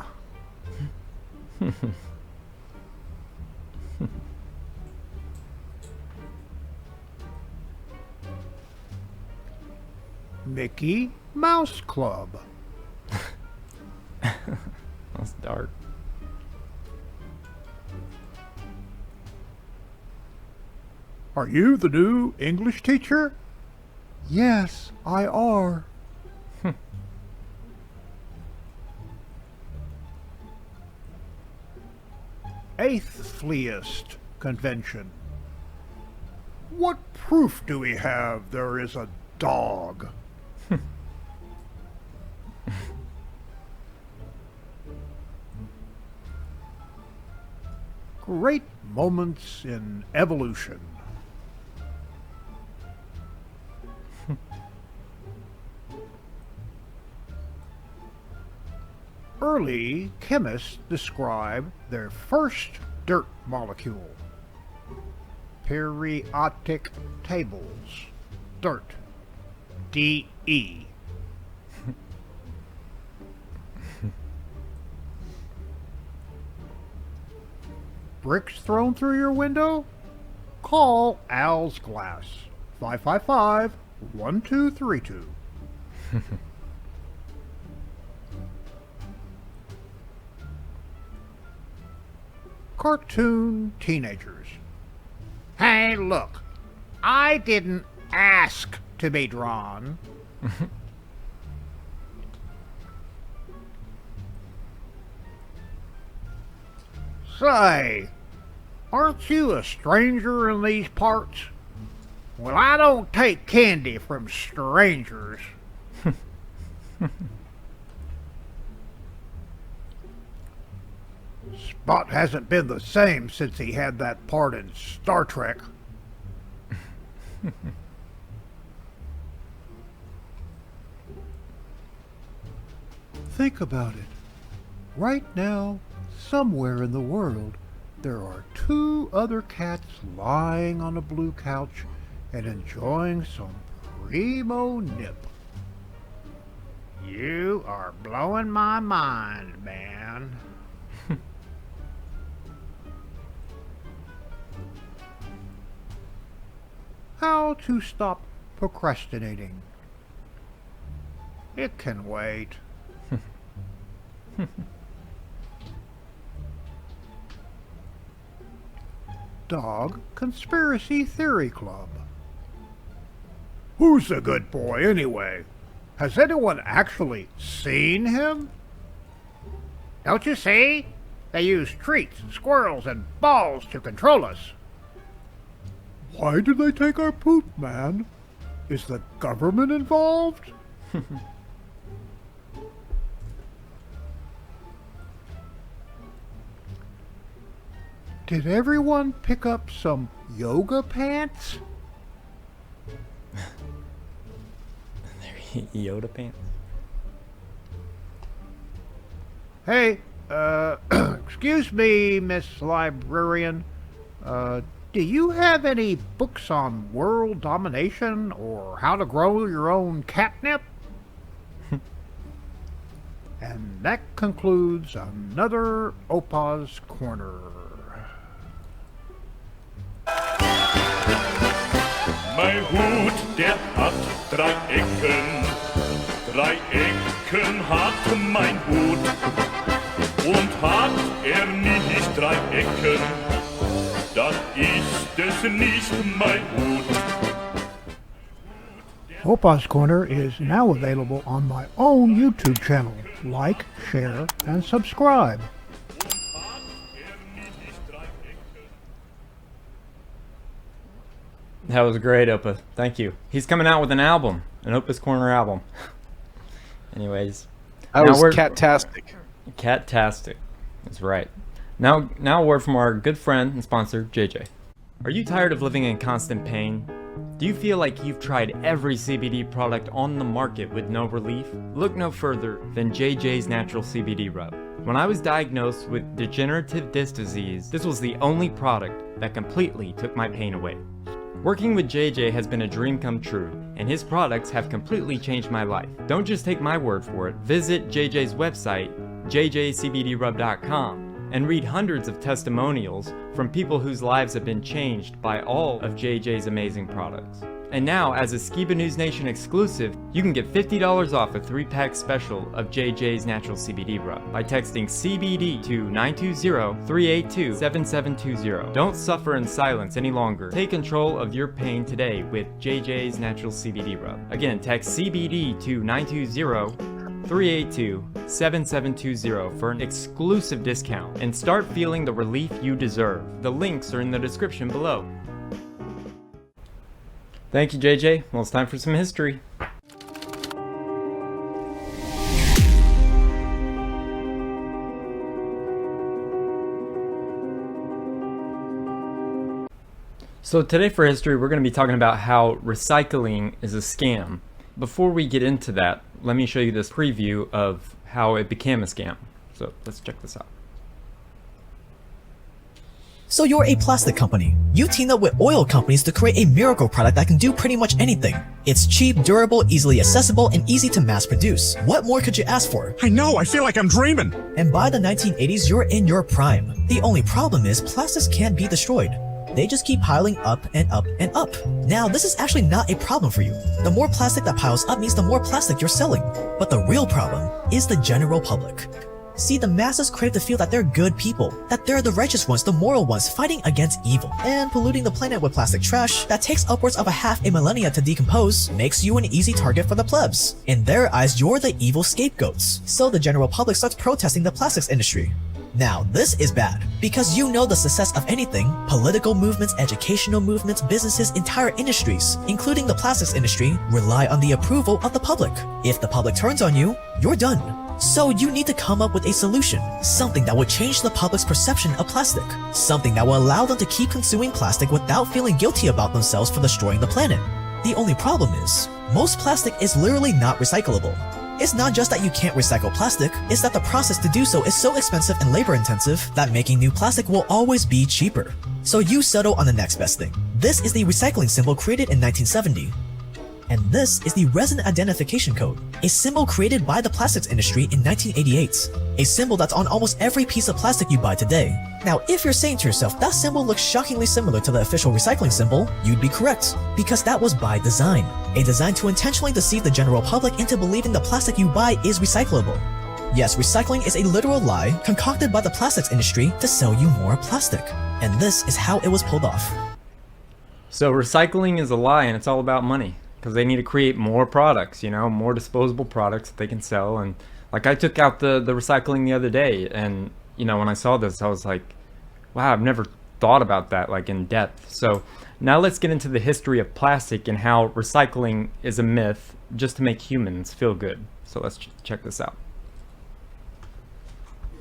Mickey Mouse Club. That's dark. Are you the new English teacher? Yes, I are. Athleist Convention. What proof do we have there is a dog? Great moments in evolution. Early chemists describe their first dirt molecule. Periodic tables. Dirt. DE. bricks thrown through your window? Call Al's Glass. 555-1232. Cartoon teenagers. Hey, look. I didn't ask to be drawn. Say, aren't you a stranger in these parts? Well, I don't take candy from strangers. Spot hasn't been the same since he had that part in Star Trek. Think about it. Right now, somewhere in the world, there are 2 other cats lying on a blue couch and enjoying some primo nip. You are blowing my mind, man. How to stop procrastinating. It can wait. Dog Conspiracy Theory Club. Who's the good boy anyway? Has anyone actually seen him? Don't you see? They use treats, squirrels, and balls to control us. Why did they take our poop, man? Is the government involved? Did everyone pick up some yoga pants? Yoda pants. Hey, excuse me, Miss Librarian. Do you have any books on world domination or how to grow your own catnip? And that concludes another OPA'S Corner. Mein Hut, der hat 3 Ecken. 3 Ecken hat mein Hut. Und hat nicht 3 Ecken, dann ist es nicht mein Hut. OPA'S Corner is now available on my own YouTube channel. Like, share, and subscribe. That was great, Opa. Thank you. He's coming out with an album, an OPA'S Corner album. Anyways. That was cat-tastic. Cat-tastic. That's right. Now a word from our good friend and sponsor, JJ. Are you tired of living in constant pain? Do you feel like you've tried every CBD product on the market with no relief? Look no further than JJ's Natural CBD Rub. When I was diagnosed with degenerative disc disease, this was the only product that completely took my pain away. Working with JJ has been a dream come true, and his products have completely changed my life. Don't just take my word for it. Visit JJ's website, jjcbdrub.com, and read hundreds of testimonials from people whose lives have been changed by all of JJ's amazing products. And now, as a Skiba News Nation exclusive, you can get $50 off a 3-pack special of JJ's Natural CBD Rub by texting CBD to 920-382-7720. Don't suffer in silence any longer. Take control of your pain today with JJ's Natural CBD Rub. Again, text CBD to 920-382-7720 for an exclusive discount and start feeling the relief you deserve. The links are in the description below. Thank you, JJ. Well, it's time for some history. So today for history, we're going to be talking about how recycling is a scam. Before we get into that, let me show you this preview of how it became a scam. So let's check this out. So you're a plastic company. You teamed up with oil companies to create a miracle product that can do pretty much anything. It's cheap, durable, easily accessible, and easy to mass produce. What more could you ask for? I know, I feel like I'm dreaming. And by the 1980s, you're in your prime. The only problem is plastics can't be destroyed. They just keep piling up and up and up. Now, this is actually not a problem for you. The more plastic that piles up means the more plastic you're selling. But the real problem is the general public. See, the masses crave to feel that they're good people, that they're the righteous ones, the moral ones, fighting against evil. And polluting the planet with plastic trash that takes upwards of half a millennia to decompose makes you an easy target for the plebs. In their eyes, you're the evil scapegoats. So the general public starts protesting the plastics industry. Now, this is bad, because you know the success of anything, political movements, educational movements, businesses, entire industries, including the plastics industry, rely on the approval of the public. If the public turns on you, you're done. So you need to come up with a solution, something that would change the public's perception of plastic, something that will allow them to keep consuming plastic without feeling guilty about themselves for destroying the planet. The only problem is, most plastic is literally not recyclable. It's not just that you can't recycle plastic, it's that the process to do so is so expensive and labor intensive that making new plastic will always be cheaper. So you settle on the next best thing. This is the recycling symbol created in 1970. And this is the resin identification code, a symbol created by the plastics industry in 1988. A symbol that's on almost every piece of plastic you buy today. Now, if you're saying to yourself that symbol looks shockingly similar to the official recycling symbol, you'd be correct, because that was by design. A design to intentionally deceive the general public into believing the plastic you buy is recyclable. Yes, recycling is a literal lie concocted by the plastics industry to sell you more plastic. And this is how it was pulled off. So recycling is a lie, and it's all about money. Because they need to create more products, you know, more disposable products that they can sell. And like, I took out the recycling the other day, and you know, when I saw this, I was like, wow, I've never thought about that like in depth. So now let's get into the history of plastic and how recycling is a myth just to make humans feel good. So let's check this out.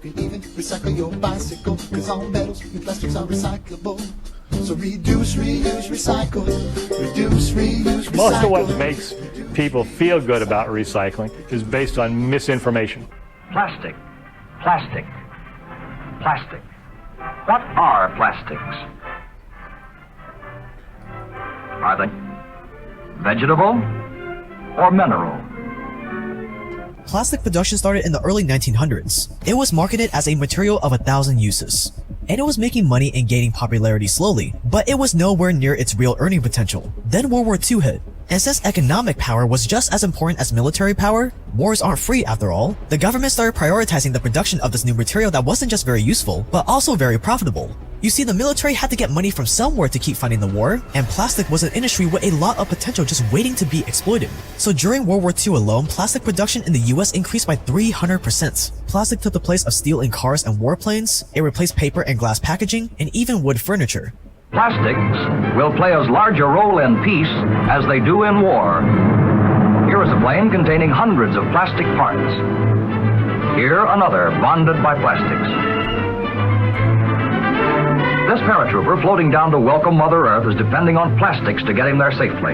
You can even recycle your bicycle, because all metals and plastics are recyclable. So reduce, reuse, recycle. Reduce, reuse, recycle. Most of what makes people feel good about recycling is based on misinformation. Plastic, plastic, plastic. What are plastics? Are they vegetable or mineral? Plastic production started in the early 1900s. It was marketed as a material of 1,000 uses. And it was making money and gaining popularity slowly, but it was nowhere near its real earning potential. Then World War II hit. And since economic power was just as important as military power, wars aren't free after all, the government started prioritizing the production of this new material that wasn't just very useful, but also very profitable. You see, the military had to get money from somewhere to keep fighting the war, and plastic was an industry with a lot of potential just waiting to be exploited. So during World War II alone, plastic production in the US increased by 300%. Plastic took the place of steel in cars and warplanes, it replaced paper and glass packaging, and even wood furniture. Plastics will play as large a role in peace as they do in war. Here is a plane containing hundreds of plastic parts. Here another bonded by plastics. This paratrooper floating down to welcome Mother Earth is depending on plastics to get him there safely.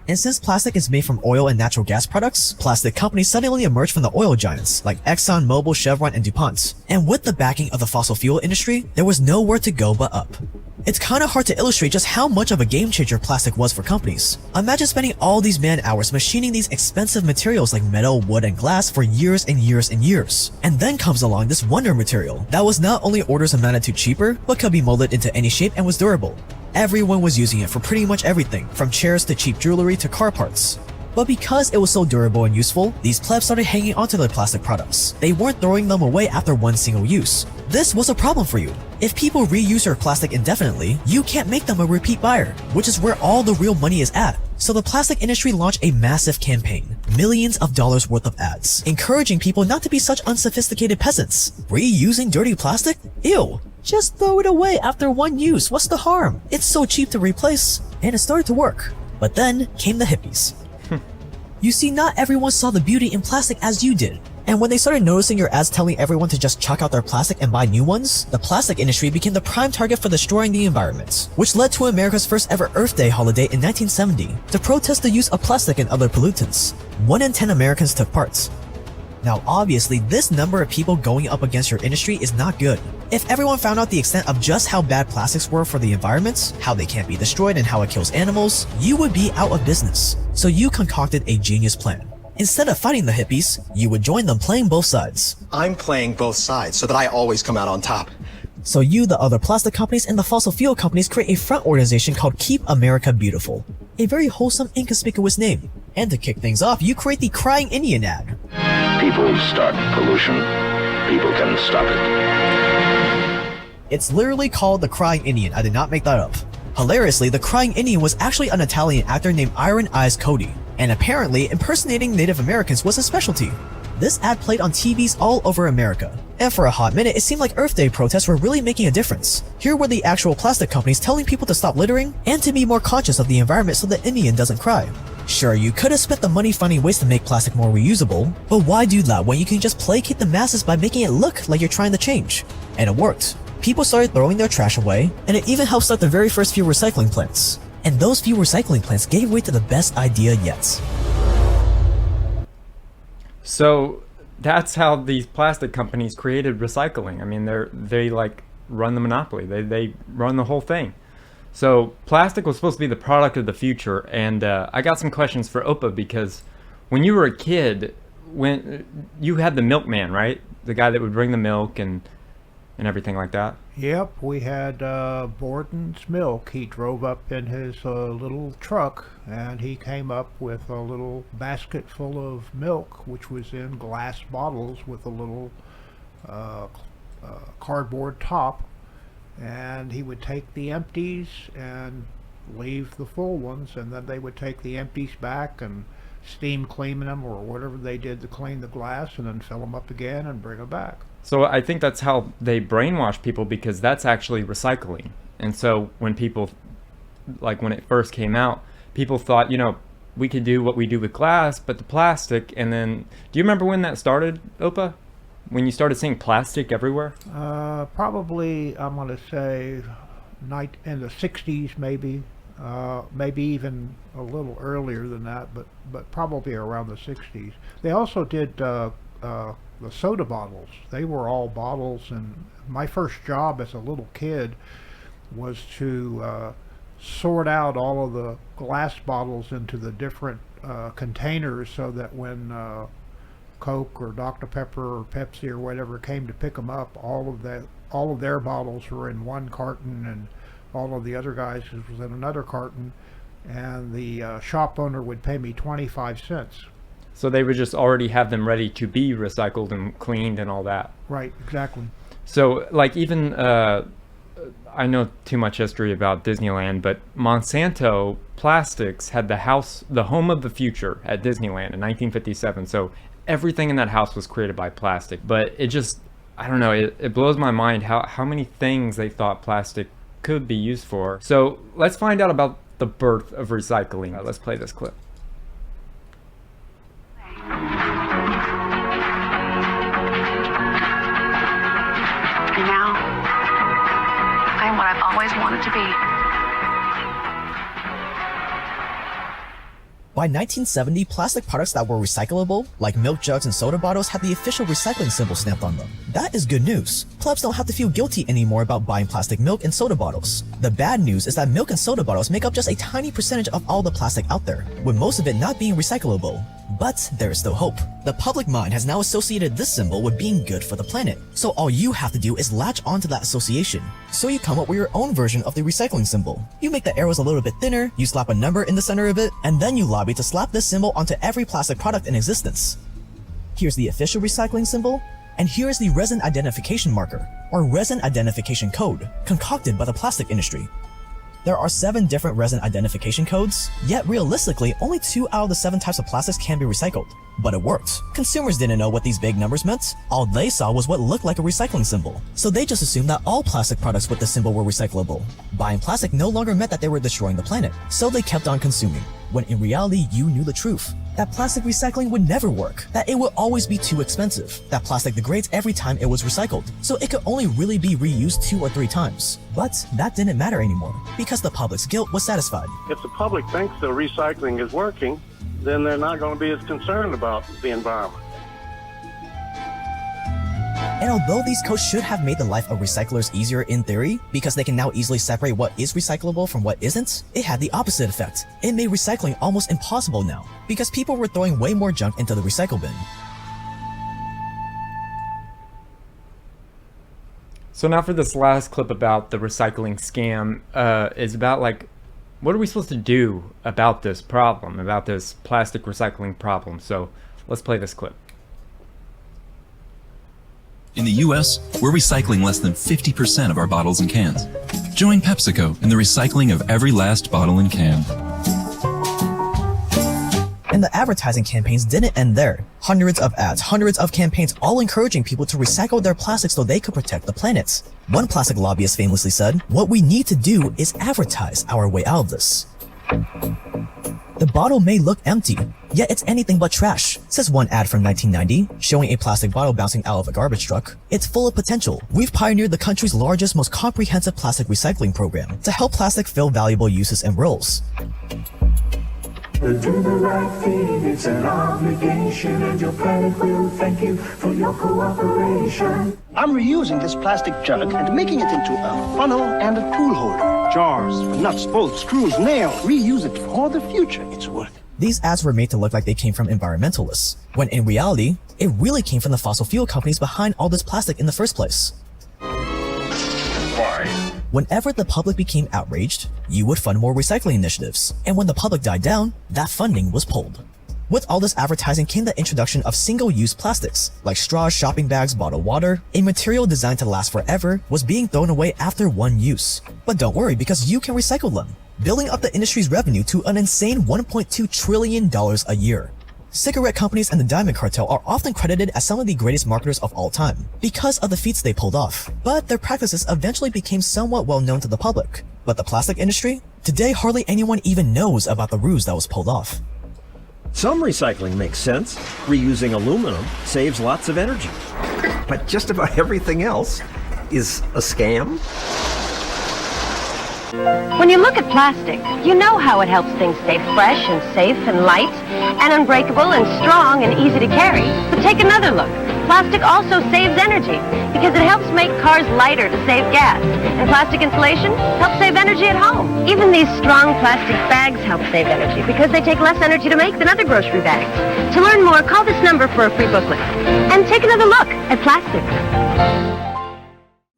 And since plastic is made from oil and natural gas products, plastic companies suddenly emerged from the oil giants like Exxon, Mobil, Chevron, and DuPont. And with the backing of the fossil fuel industry, there was nowhere to go but up. It's kinda hard to illustrate just how much of a game changer plastic was for companies. Imagine spending all these man hours machining these expensive materials like metal, wood, and glass for years and years and years. And then comes along this wonder material that was not only orders of magnitude cheaper, but could be molded into any shape and was durable. Everyone was using it for pretty much everything, from chairs to cheap jewelry to car parts. But because it was so durable and useful, these plebs started hanging onto their plastic products. They weren't throwing them away after one single use. This was a problem for you. If people reuse your plastic indefinitely, you can't make them a repeat buyer, which is where all the real money is at. So the plastic industry launched a massive campaign, millions of dollars worth of ads, encouraging people not to be such unsophisticated peasants. Reusing dirty plastic? Ew. Just throw it away after one use, what's the harm? It's so cheap to replace. And it started to work. But then came the hippies. You see, not everyone saw the beauty in plastic as you did. And when they started noticing your ads telling everyone to just chuck out their plastic and buy new ones, the plastic industry became the prime target for destroying the environment, which led to America's first ever Earth Day holiday in 1970 to protest the use of plastic and other pollutants. 1 in 10 Americans took part. Now obviously, this number of people going up against your industry is not good. If everyone found out the extent of just how bad plastics were for the environment, how they can't be destroyed and how it kills animals, you would be out of business. So you concocted a genius plan. Instead of fighting the hippies, you would join them playing both sides. I'm playing both sides so that I always come out on top. So you, the other plastic companies, and the fossil fuel companies create a front organization called Keep America Beautiful. A very wholesome, inconspicuous name. And to kick things off, you create the Crying Indian ad. People start pollution. People can stop it. It's literally called the Crying Indian. I did not make that up. Hilariously, the Crying Indian was actually an Italian actor named Iron Eyes Cody, and apparently impersonating Native Americans was his specialty. This ad played on TVs all over America, and for a hot minute it seemed like Earth Day protests were really making a difference. Here were the actual plastic companies telling people to stop littering and to be more conscious of the environment so the Indian doesn't cry. Sure, you could have spent the money finding ways to make plastic more reusable, but why do that when you can just placate the masses by making it look like you're trying to change? And it worked. People started throwing their trash away, and it even helped start the very first few recycling plants. And those few recycling plants gave way to the best idea yet. So that's how these plastic companies created recycling. I mean, they like run the monopoly. They run the whole thing. So plastic was supposed to be the product of the future, and I got some questions for Opa, because when you were a kid, when you had the milkman, right? The guy that would bring the milk and everything like that. Yep, we had Borden's Milk. He drove up in his little truck, and he came up with a little basket full of milk, which was in glass bottles with a little cardboard top. And he would take the empties and leave the full ones, and then they would take the empties back and steam clean them or whatever they did to clean the glass, and then fill them up again and bring them back. So I think that's how they brainwash people, because that's actually recycling. And so when people, like when it first came out, people thought, you know, we could do what we do with glass, but the plastic. And then, do you remember when that started, Opa? When you started seeing plastic everywhere? Probably, I'm going to say, in the 60s maybe. Maybe even a little earlier than that, but probably around the 60s. They also did the soda bottles. They were all bottles, and my first job as a little kid was to sort out all of the glass bottles into the different containers, so that when Coke or Dr. Pepper or Pepsi or whatever came to pick them up, all of their bottles were in one carton, and all of the other guys was in another carton, and the shop owner would pay me 25 cents. So they would just already have them ready to be recycled and cleaned and all that. Right, exactly. So like even, I know too much history about Disneyland, but Monsanto Plastics had the home of the future at Disneyland in 1957. So everything in that house was created by plastic. But it just, I don't know, it blows my mind how many things they thought plastic could be used for. So let's find out about the birth of recycling. Let's play this clip. And now, I am what I've always wanted to be. By 1970, plastic products that were recyclable, like milk jugs and soda bottles, had the official recycling symbol stamped on them. That is good news. Plebs don't have to feel guilty anymore about buying plastic milk and soda bottles. The bad news is that milk and soda bottles make up just a tiny percentage of all the plastic out there, with most of it not being recyclable. But there is still hope. The public mind has now associated this symbol with being good for the planet, so all you have to do is latch onto that association. So you come up with your own version of the recycling symbol. You make the arrows a little bit thinner, you slap a number in the center of it, and then you lobby to slap this symbol onto every plastic product in existence. Here's the official recycling symbol, and here is the resin identification marker, or resin identification code, concocted by the plastic industry. There are 7 different resin identification codes, yet realistically, only 2 out of the 7 types of plastics can be recycled. But it worked. Consumers didn't know what these big numbers meant. All they saw was what looked like a recycling symbol. So they just assumed that all plastic products with the symbol were recyclable. Buying plastic no longer meant that they were destroying the planet. So they kept on consuming. When in reality, you knew the truth. That plastic recycling would never work. That it would always be too expensive. That plastic degrades every time it was recycled. So it could only really be reused 2 or 3 times. But that didn't matter anymore, because the public's guilt was satisfied. If the public thinks the recycling is working, then they're not going to be as concerned about the environment. And although these codes should have made the life of recyclers easier in theory, because they can now easily separate what is recyclable from what isn't, it had the opposite effect. It made recycling almost impossible now, because people were throwing way more junk into the recycle bin. So now for this last clip about the recycling scam, is about like, what are we supposed to do about this problem, about this plastic recycling problem? So let's play this clip. In the US, we're recycling less than 50% of our bottles and cans. Join PepsiCo in the recycling of every last bottle and can. And the advertising campaigns didn't end there. Hundreds of ads, hundreds of campaigns, all encouraging people to recycle their plastics so they could protect the planet. One plastic lobbyist famously said, "What we need to do is advertise our way out of this." The bottle may look empty, yet it's anything but trash, says one ad from 1990, showing a plastic bottle bouncing out of a garbage truck. It's full of potential. We've pioneered the country's largest, most comprehensive plastic recycling program to help plastic fill valuable uses and roles. Do the right thing, it's an obligation, and your planet will thank you for your cooperation. I'm reusing this plastic jug and making it into a funnel and a tool holder. Jars, nuts, bolts, screws, nails. Reuse it for the future. It's worth it. These ads were made to look like they came from environmentalists, when in reality, it really came from the fossil fuel companies behind all this plastic in the first place. Why? Whenever the public became outraged, you would fund more recycling initiatives, and when the public died down, that funding was pulled. With all this advertising came the introduction of single-use plastics, like straws, shopping bags, bottled water. A material designed to last forever was being thrown away after one use. But don't worry, because you can recycle them, building up the industry's revenue to an insane $1.2 trillion a year. Cigarette companies and the Diamond Cartel are often credited as some of the greatest marketers of all time because of the feats they pulled off, but their practices eventually became somewhat well known to the public. But the plastic industry? Today hardly anyone even knows about the ruse that was pulled off. Some recycling makes sense. Reusing aluminum saves lots of energy. But just about everything else is a scam. When you look at plastic, you know how it helps things stay fresh and safe and light and unbreakable and strong and easy to carry. But take another look. Plastic also saves energy because it helps make cars lighter to save gas. And plastic insulation helps save energy at home. Even these strong plastic bags help save energy because they take less energy to make than other grocery bags. To learn more, call this number for a free booklet. And take another look at plastic.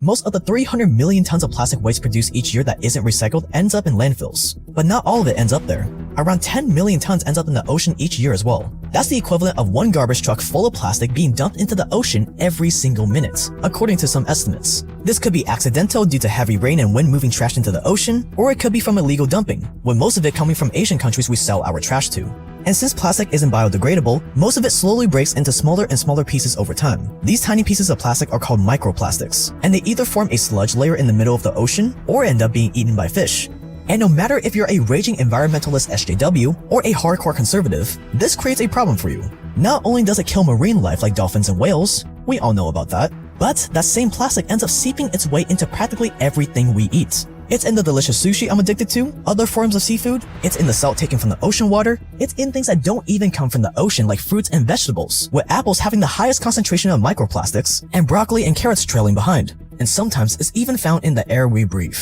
Most of the 300 million tons of plastic waste produced each year that isn't recycled ends up in landfills. But not all of it ends up there. Around 10 million tons ends up in the ocean each year as well. That's the equivalent of one garbage truck full of plastic being dumped into the ocean every single minute, according to some estimates. This could be accidental due to heavy rain and wind moving trash into the ocean, or it could be from illegal dumping, with most of it coming from Asian countries we sell our trash to. And since plastic isn't biodegradable, most of it slowly breaks into smaller and smaller pieces over time. These tiny pieces of plastic are called microplastics, and they either form a sludge layer in the middle of the ocean or end up being eaten by fish. And no matter if you're a raging environmentalist SJW or a hardcore conservative, this creates a problem for you. Not only does it kill marine life like dolphins and whales, we all know about that, but that same plastic ends up seeping its way into practically everything we eat. It's in the delicious sushi I'm addicted to, other forms of seafood, it's in the salt taken from the ocean water, it's in things that don't even come from the ocean like fruits and vegetables, with apples having the highest concentration of microplastics, and broccoli and carrots trailing behind. And sometimes it's even found in the air we breathe.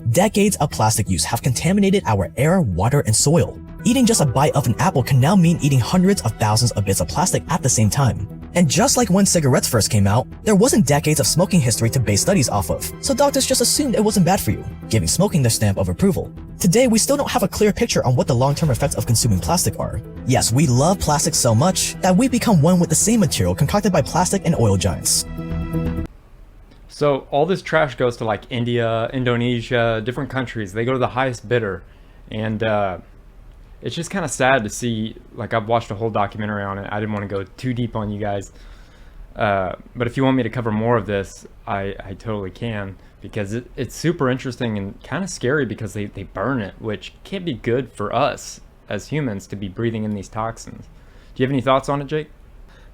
Decades of plastic use have contaminated our air, water, and soil. Eating just a bite of an apple can now mean eating hundreds of thousands of bits of plastic at the same time. And just like when cigarettes first came out, there wasn't decades of smoking history to base studies off of, so doctors just assumed it wasn't bad for you, giving smoking their stamp of approval. Today, we still don't have a clear picture on what the long-term effects of consuming plastic are. Yes, we love plastic so much that we become one with the same material concocted by plastic and oil giants. So all this trash goes to like India, Indonesia, different countries. They go to the highest bidder, and it's just kind of sad to see. Like, I've watched a whole documentary on it. I didn't want to go too deep on you guys, but if you want me to cover more of this, I totally can, because it's super interesting and kind of scary because they burn it, which can't be good for us as humans to be breathing in these toxins. Do you have any thoughts on it, Jake?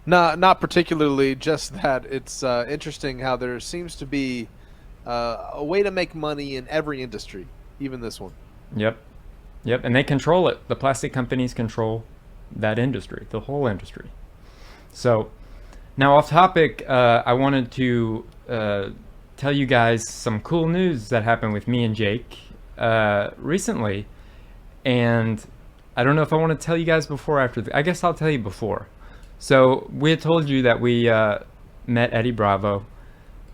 No, not particularly, just that it's interesting how there seems to be a way to make money in every industry, even this one. Yep, and they control it. The plastic companies control that industry, the whole industry. So Now, off topic, I wanted to tell you guys some cool news that happened with me and Jake recently. And I don't know if I want to tell you guys before or after. I guess I'll tell you before. So we had told you that we met Eddy Bravo,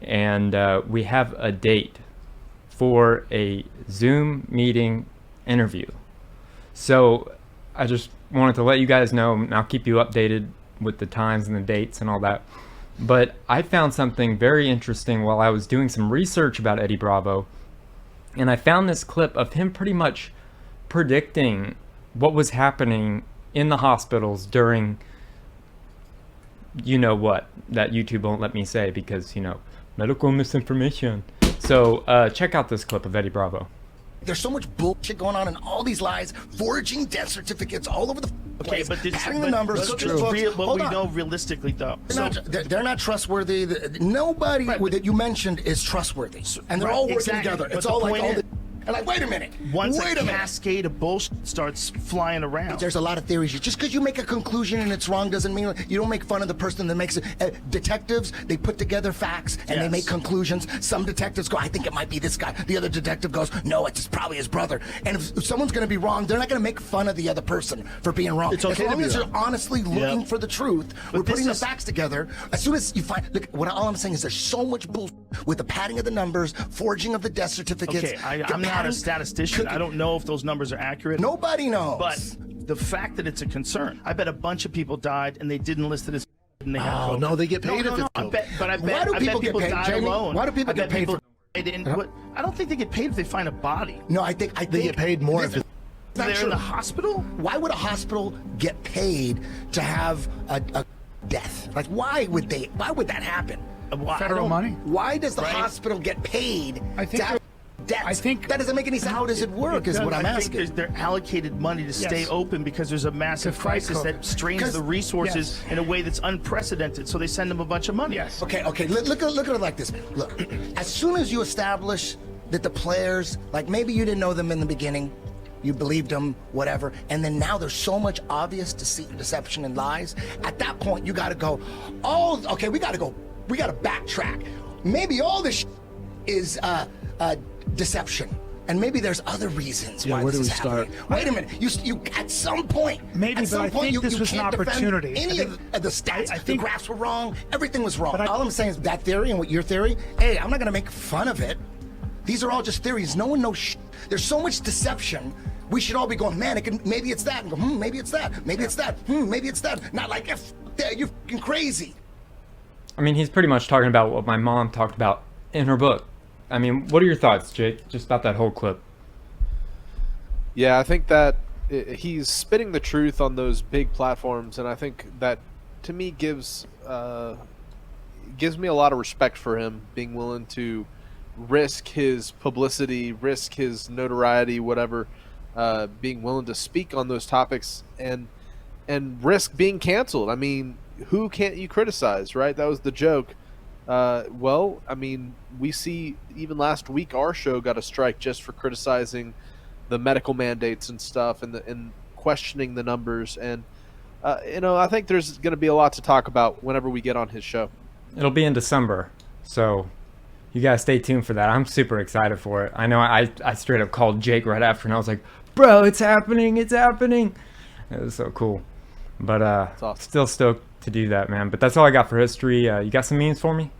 and we have a date for a Zoom meeting interview. So I just wanted to let you guys know, and I'll keep you updated with the times and the dates and all that. But I found something very interesting while I was doing some research about Eddy Bravo, and I found this clip of him pretty much predicting what was happening in the hospitals during, you know what, that YouTube won't let me say because, you know, medical misinformation. So check out this clip of Eddy Bravo. There's so much bullshit going on and all these lies, forging death certificates all over the place, but this, padding the numbers. But we know realistically, though. They're not trustworthy. Nobody that you mentioned is trustworthy, and they're all working together. It's all like all the. And like, wait a minute. Once a cascade of bullshit starts flying around. There's a lot of theories. Just because you make a conclusion and it's wrong doesn't mean you don't make fun of the person that makes it. Detectives, they put together facts and they make conclusions. Some detectives go, I think it might be this guy. The other detective goes, no, it's probably his brother. And if someone's going to be wrong, they're not going to make fun of the other person for being wrong. It's okay as long to be as wrong. you're honestly looking for the truth, we're putting the facts together. As soon as you find, look, all I'm saying is there's so much bullshit with the padding of the numbers, forging of the death certificates. Okay, I'm not a statistician. I don't know if those numbers are accurate. Nobody knows. But the fact that it's a concern, I bet a bunch of people died and they didn't list it as and they had COVID. No, they get paid if it's I bet, but I bet, Why do I people bet get paid, died Jamie? alone. Why do people get paid for? I don't think they get paid if they find a body. No, I think they get paid more if they're in the hospital. Why would a hospital get paid to have a death? Like, why would that happen? Federal money? Why does the hospital get paid? I think to have deaths? I think that doesn't make any sense. How does it work? Is what I'm asking. They're allocated money to stay open because there's a massive crisis that strains the resources in a way that's unprecedented. So they send them a bunch of money. Yes. Okay. Look at it like this. Look, as soon as you establish that the players, like maybe you didn't know them in the beginning, you believed them, whatever, and then now there's so much obvious deception and lies. At that point, you got to go. We got to go. We got to backtrack. Maybe all this is deception, and maybe there's other reasons why this is happening. Wait a minute, you at some point, maybe, at some but I point, think this was an can't defend opportunity. Any of the stats, the graphs were wrong, everything was wrong. All I'm saying is that theory and what your theory. Hey, I'm not gonna make fun of it. These are all just theories. No one knows. There's so much deception. We should all be going, man. Maybe it's that. And go, maybe it's that. Maybe it's that. Maybe it's that. Not like you're fucking crazy. I mean, he's pretty much talking about what my mom talked about in her book. I mean, what are your thoughts, Jake, just about that whole clip? Yeah, I think that he's spitting the truth on those big platforms, and I think that, to me, gives me a lot of respect for him, being willing to risk his publicity, risk his notoriety, whatever, being willing to speak on those topics, and risk being canceled. I mean, who can't you criticize, right? That was the joke. Well, I mean, we see even last week our show got a strike just for criticizing the medical mandates and stuff, and questioning the numbers. And I think there's going to be a lot to talk about whenever we get on his show. It'll be in December, so you guys stay tuned for that. I'm super excited for it. I know I straight up called Jake right after, and I was like, "Bro, it's happening! It's happening!" It was so cool. But awesome. Still stoked to do that, man. But that's all I got for history. You got some memes for me?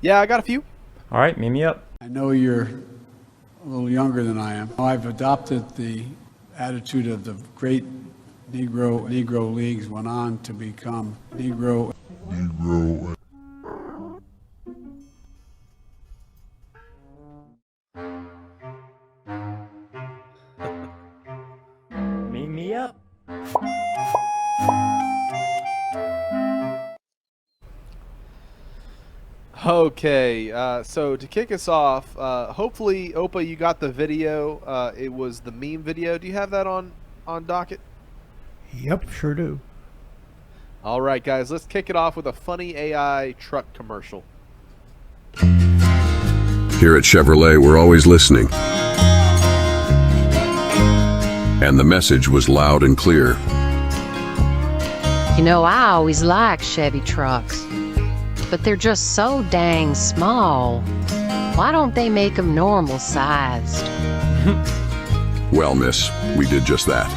Yeah, I got a few. All right, meet me up. I know you're a little younger than I am. I've adopted the attitude of the great Negro Leagues, went on to become Negro. Meet me up. Okay, so to kick us off, hopefully, Opa, you got the video. It was the meme video. Do you have that on docket? Yep, sure do. All right, guys, let's kick it off with a funny AI truck commercial. Here at Chevrolet, we're always listening. And the message was loud and clear. You know, I always liked Chevy trucks, but they're just so dang small. Why don't they make them normal sized? Well, miss, we did just that.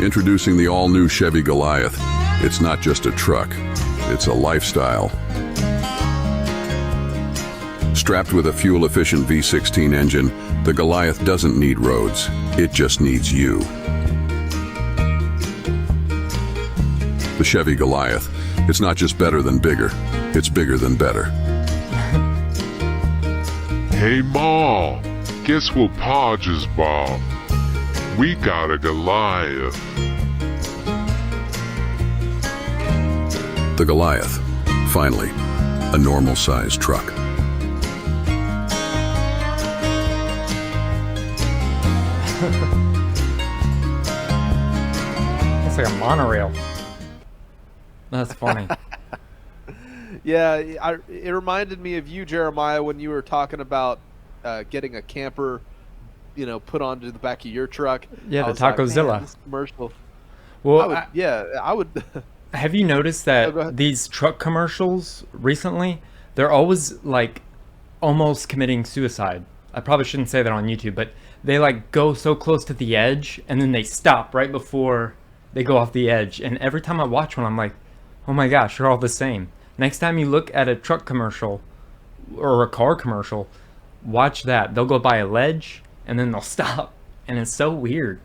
Introducing the all-new Chevy Goliath. It's not just a truck, it's a lifestyle. Strapped with a fuel-efficient V16 engine, the Goliath doesn't need roads, it just needs you. The Chevy Goliath, it's not just better than bigger, it's bigger than better. Hey Ma, guess what Pa just bought? We got a Goliath. The Goliath, finally, a normal-sized truck. It's like a monorail. That's funny. Yeah, it reminded me of you, Jeremiah, when you were talking about getting a camper, put onto the back of your truck. Yeah, the Tacozilla. This commercial. Well, I would. Have you noticed that these truck commercials recently, they're always like almost committing suicide? I probably shouldn't say that on YouTube, but they like go so close to the edge and then they stop right before they go off the edge. And every time I watch one, I'm like, oh my gosh, they're all the same. Next time you look at a truck commercial or a car commercial, watch that. They'll go by a ledge and then they'll stop. And it's so weird.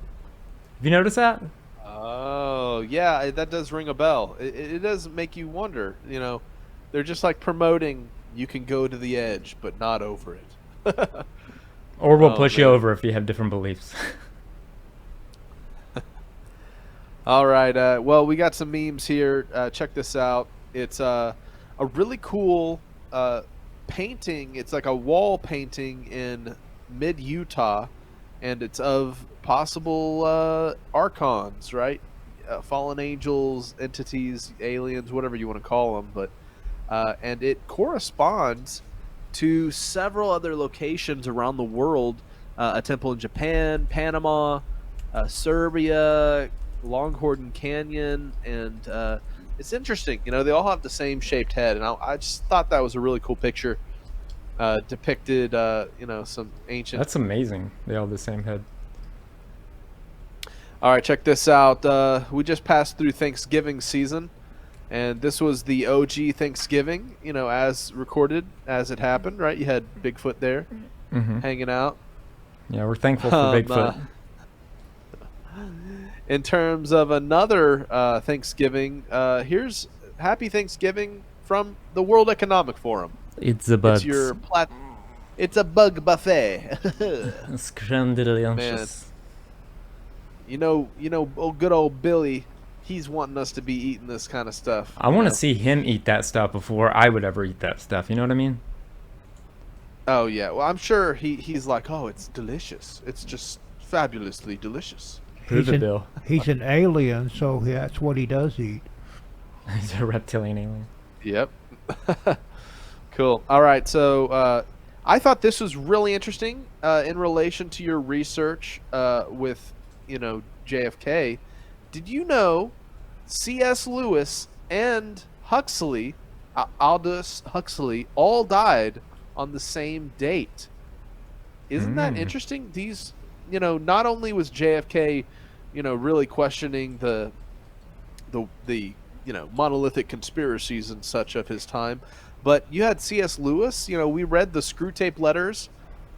Have you noticed that? Oh, yeah, that does ring a bell. It does make you wonder, they're just like promoting you can go to the edge, but not over it. Or we'll push you over if you have different beliefs. All right, well, we got some memes here. Check this out. It's a really cool painting. It's like a wall painting in mid-Utah, and it's of possible archons, right? Fallen angels, entities, aliens, whatever you want to call them. But and it corresponds to several other locations around the world. A temple in Japan, Panama, Serbia, Longhorn Canyon, and it's interesting. They all have the same shaped head, and I just thought that was a really cool picture. Depicted, some ancient. That's amazing. They all have the same head. All right, check this out. We just passed through Thanksgiving season, and this was the OG Thanksgiving. As recorded, as it happened. Right, you had Bigfoot there, hanging out. Yeah, we're thankful for Bigfoot. In terms of another Thanksgiving, here's Happy Thanksgiving from the World Economic Forum. It's a bug. It's a bug buffet. It's creme de delicious. Man, good old Billy, he's wanting us to be eating this kind of stuff. I want to see him eat that stuff before I would ever eat that stuff. You know what I mean? Oh yeah. Well, I'm sure he's like, oh, it's delicious. It's just fabulously delicious. He's an alien, so that's what he does eat. He's a reptilian alien. Yep. Cool. All right. So I thought this was really interesting in relation to your research with, JFK. Did you know C.S. Lewis and Huxley, Aldous Huxley, all died on the same date? Isn't that interesting? These, not only was JFK, really questioning the monolithic conspiracies and such of his time, but you had C.S. Lewis. We read the Screw Tape Letters,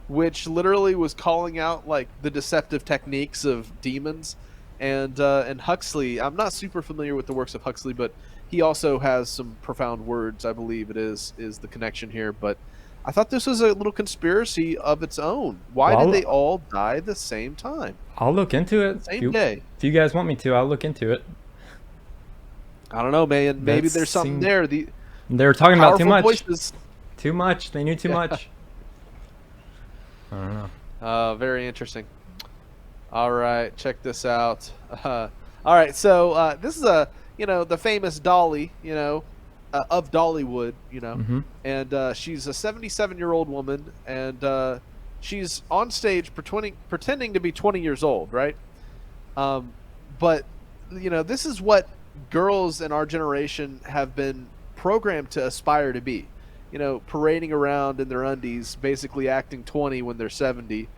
which literally was calling out like the deceptive techniques of demons, and Huxley. I'm not super familiar with the works of Huxley, but he also has some profound words. I believe it is the connection here, but I thought this was a little conspiracy of its own. Why did they all die at the same time? I'll look into it. Same day. If you guys want me to, I'll look into it. I don't know, man. Maybe there's something there. They were talking about too much. Voices. Too much. They knew too much. I don't know. Very interesting. All right, check this out. All right, so this is the famous Dolly, of Dollywood, and she's a 77-year-old woman, and she's on stage pretending to be 20 years old, right? But this is what girls in our generation have been programmed to aspire to be. You know, parading around in their undies, basically acting 20 when they're 70,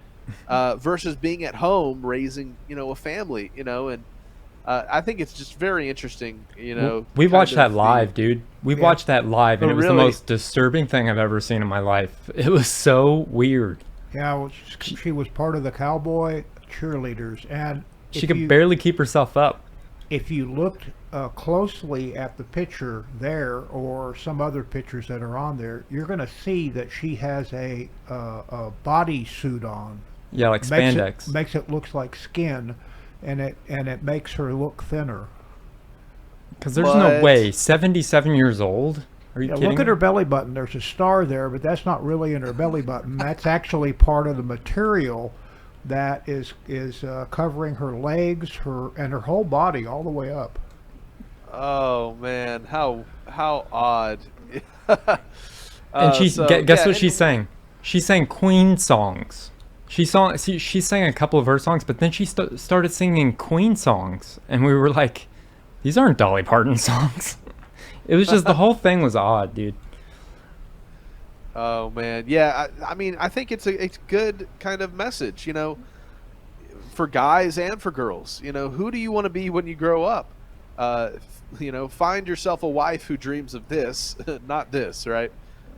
versus being at home raising, you know, a family, you know, and I think it's just very interesting, you know. We watched that live, dude. We watched that live, and it was really? the most disturbing thing I've ever seen in my life. It was so weird. Yeah, well, she was part of the cowboy cheerleaders, and she could barely keep herself up. If you looked closely at the picture there, or some other pictures that are on there, you're going to see that she has a body suit on. Yeah, like spandex. Makes it look like skin, and it makes her look thinner. Because there's no way, 77 years old. Are you kidding? Look at her belly button. There's a star there, but that's not really in her belly button. That's actually part of the material that is covering her legs, and her whole body all the way up. Oh man, how odd! And guess what she's saying? She sang Queen songs. She sang a couple of her songs, but then she started singing Queen songs, and we were like, "These aren't Dolly Parton songs." It was just the whole thing was odd, dude. Oh man, yeah. I mean, I think it's a good kind of message, you know, for guys and for girls. You know, who do you want to be when you grow up? You know, find yourself a wife who dreams of this, not this, right?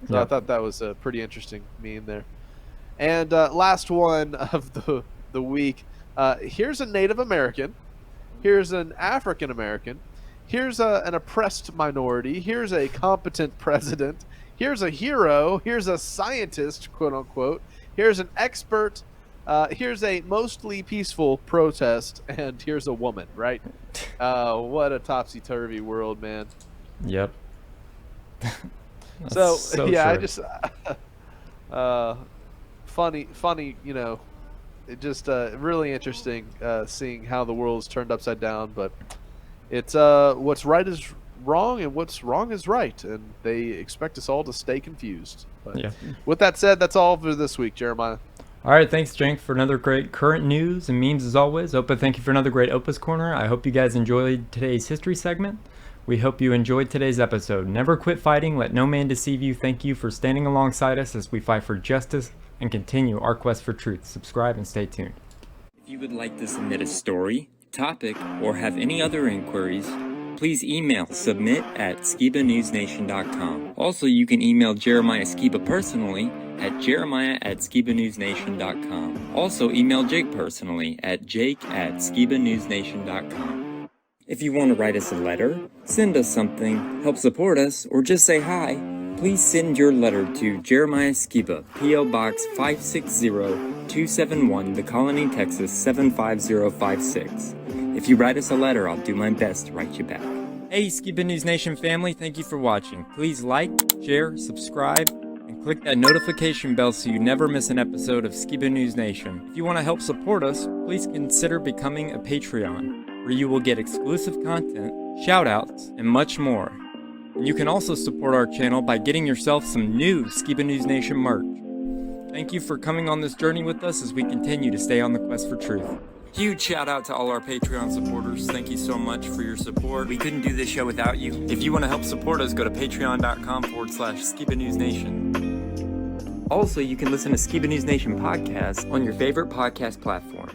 So I thought that was a pretty interesting meme there. And last one of the week. Here's a Native American. Here's an African American. Here's an oppressed minority. Here's a competent president. Here's a hero. Here's a scientist, quote unquote. Here's an expert. Here's a mostly peaceful protest. And here's a woman, right? What a topsy-turvy world, man. Yep. So yeah, true. I just funny, you know, it just really interesting seeing how the world's turned upside down, but it's what's right is wrong and what's wrong is right, and they expect us all to stay confused. But yeah. With that said, that's all for this week, Jeremiah. All right, thanks, Jank, for another great current news and memes as always. Opa, thank you for another great Opa's Corner. I hope you guys enjoyed today's history segment. We hope you enjoyed today's episode. Never quit fighting. Let no man deceive you. Thank you for standing alongside us as we fight for justice and continue our quest for truth. Subscribe and stay tuned. If you would like to submit a story, topic, or have any other inquiries, please email submit@skibanewsnation.com. Also, you can email Jeremiah Skiba personally at jeremiah@skibanewsnation.com. Also, email Jake personally at jake@skibanewsnation.com. If you want to write us a letter, send us something, help support us, or just say hi, please send your letter to Jeremiah Skiba, P.O. Box 560-271, The Colony, Texas 75056. If you write us a letter, I'll do my best to write you back. Hey, Skiba News Nation family, thank you for watching. Please like, share, subscribe, and click that notification bell so you never miss an episode of Skiba News Nation. If you want to help support us, please consider becoming a Patreon, where you will get exclusive content, shoutouts, and much more. And you can also support our channel by getting yourself some new Skiba News Nation merch. Thank you for coming on this journey with us as we continue to stay on the quest for truth. Huge shout out to all our Patreon supporters. Thank you so much for your support. We couldn't do this show without you. If you want to help support us, go to patreon.com/Skiba News Nation. Also, you can listen to Skiba News Nation podcast on your favorite podcast platform.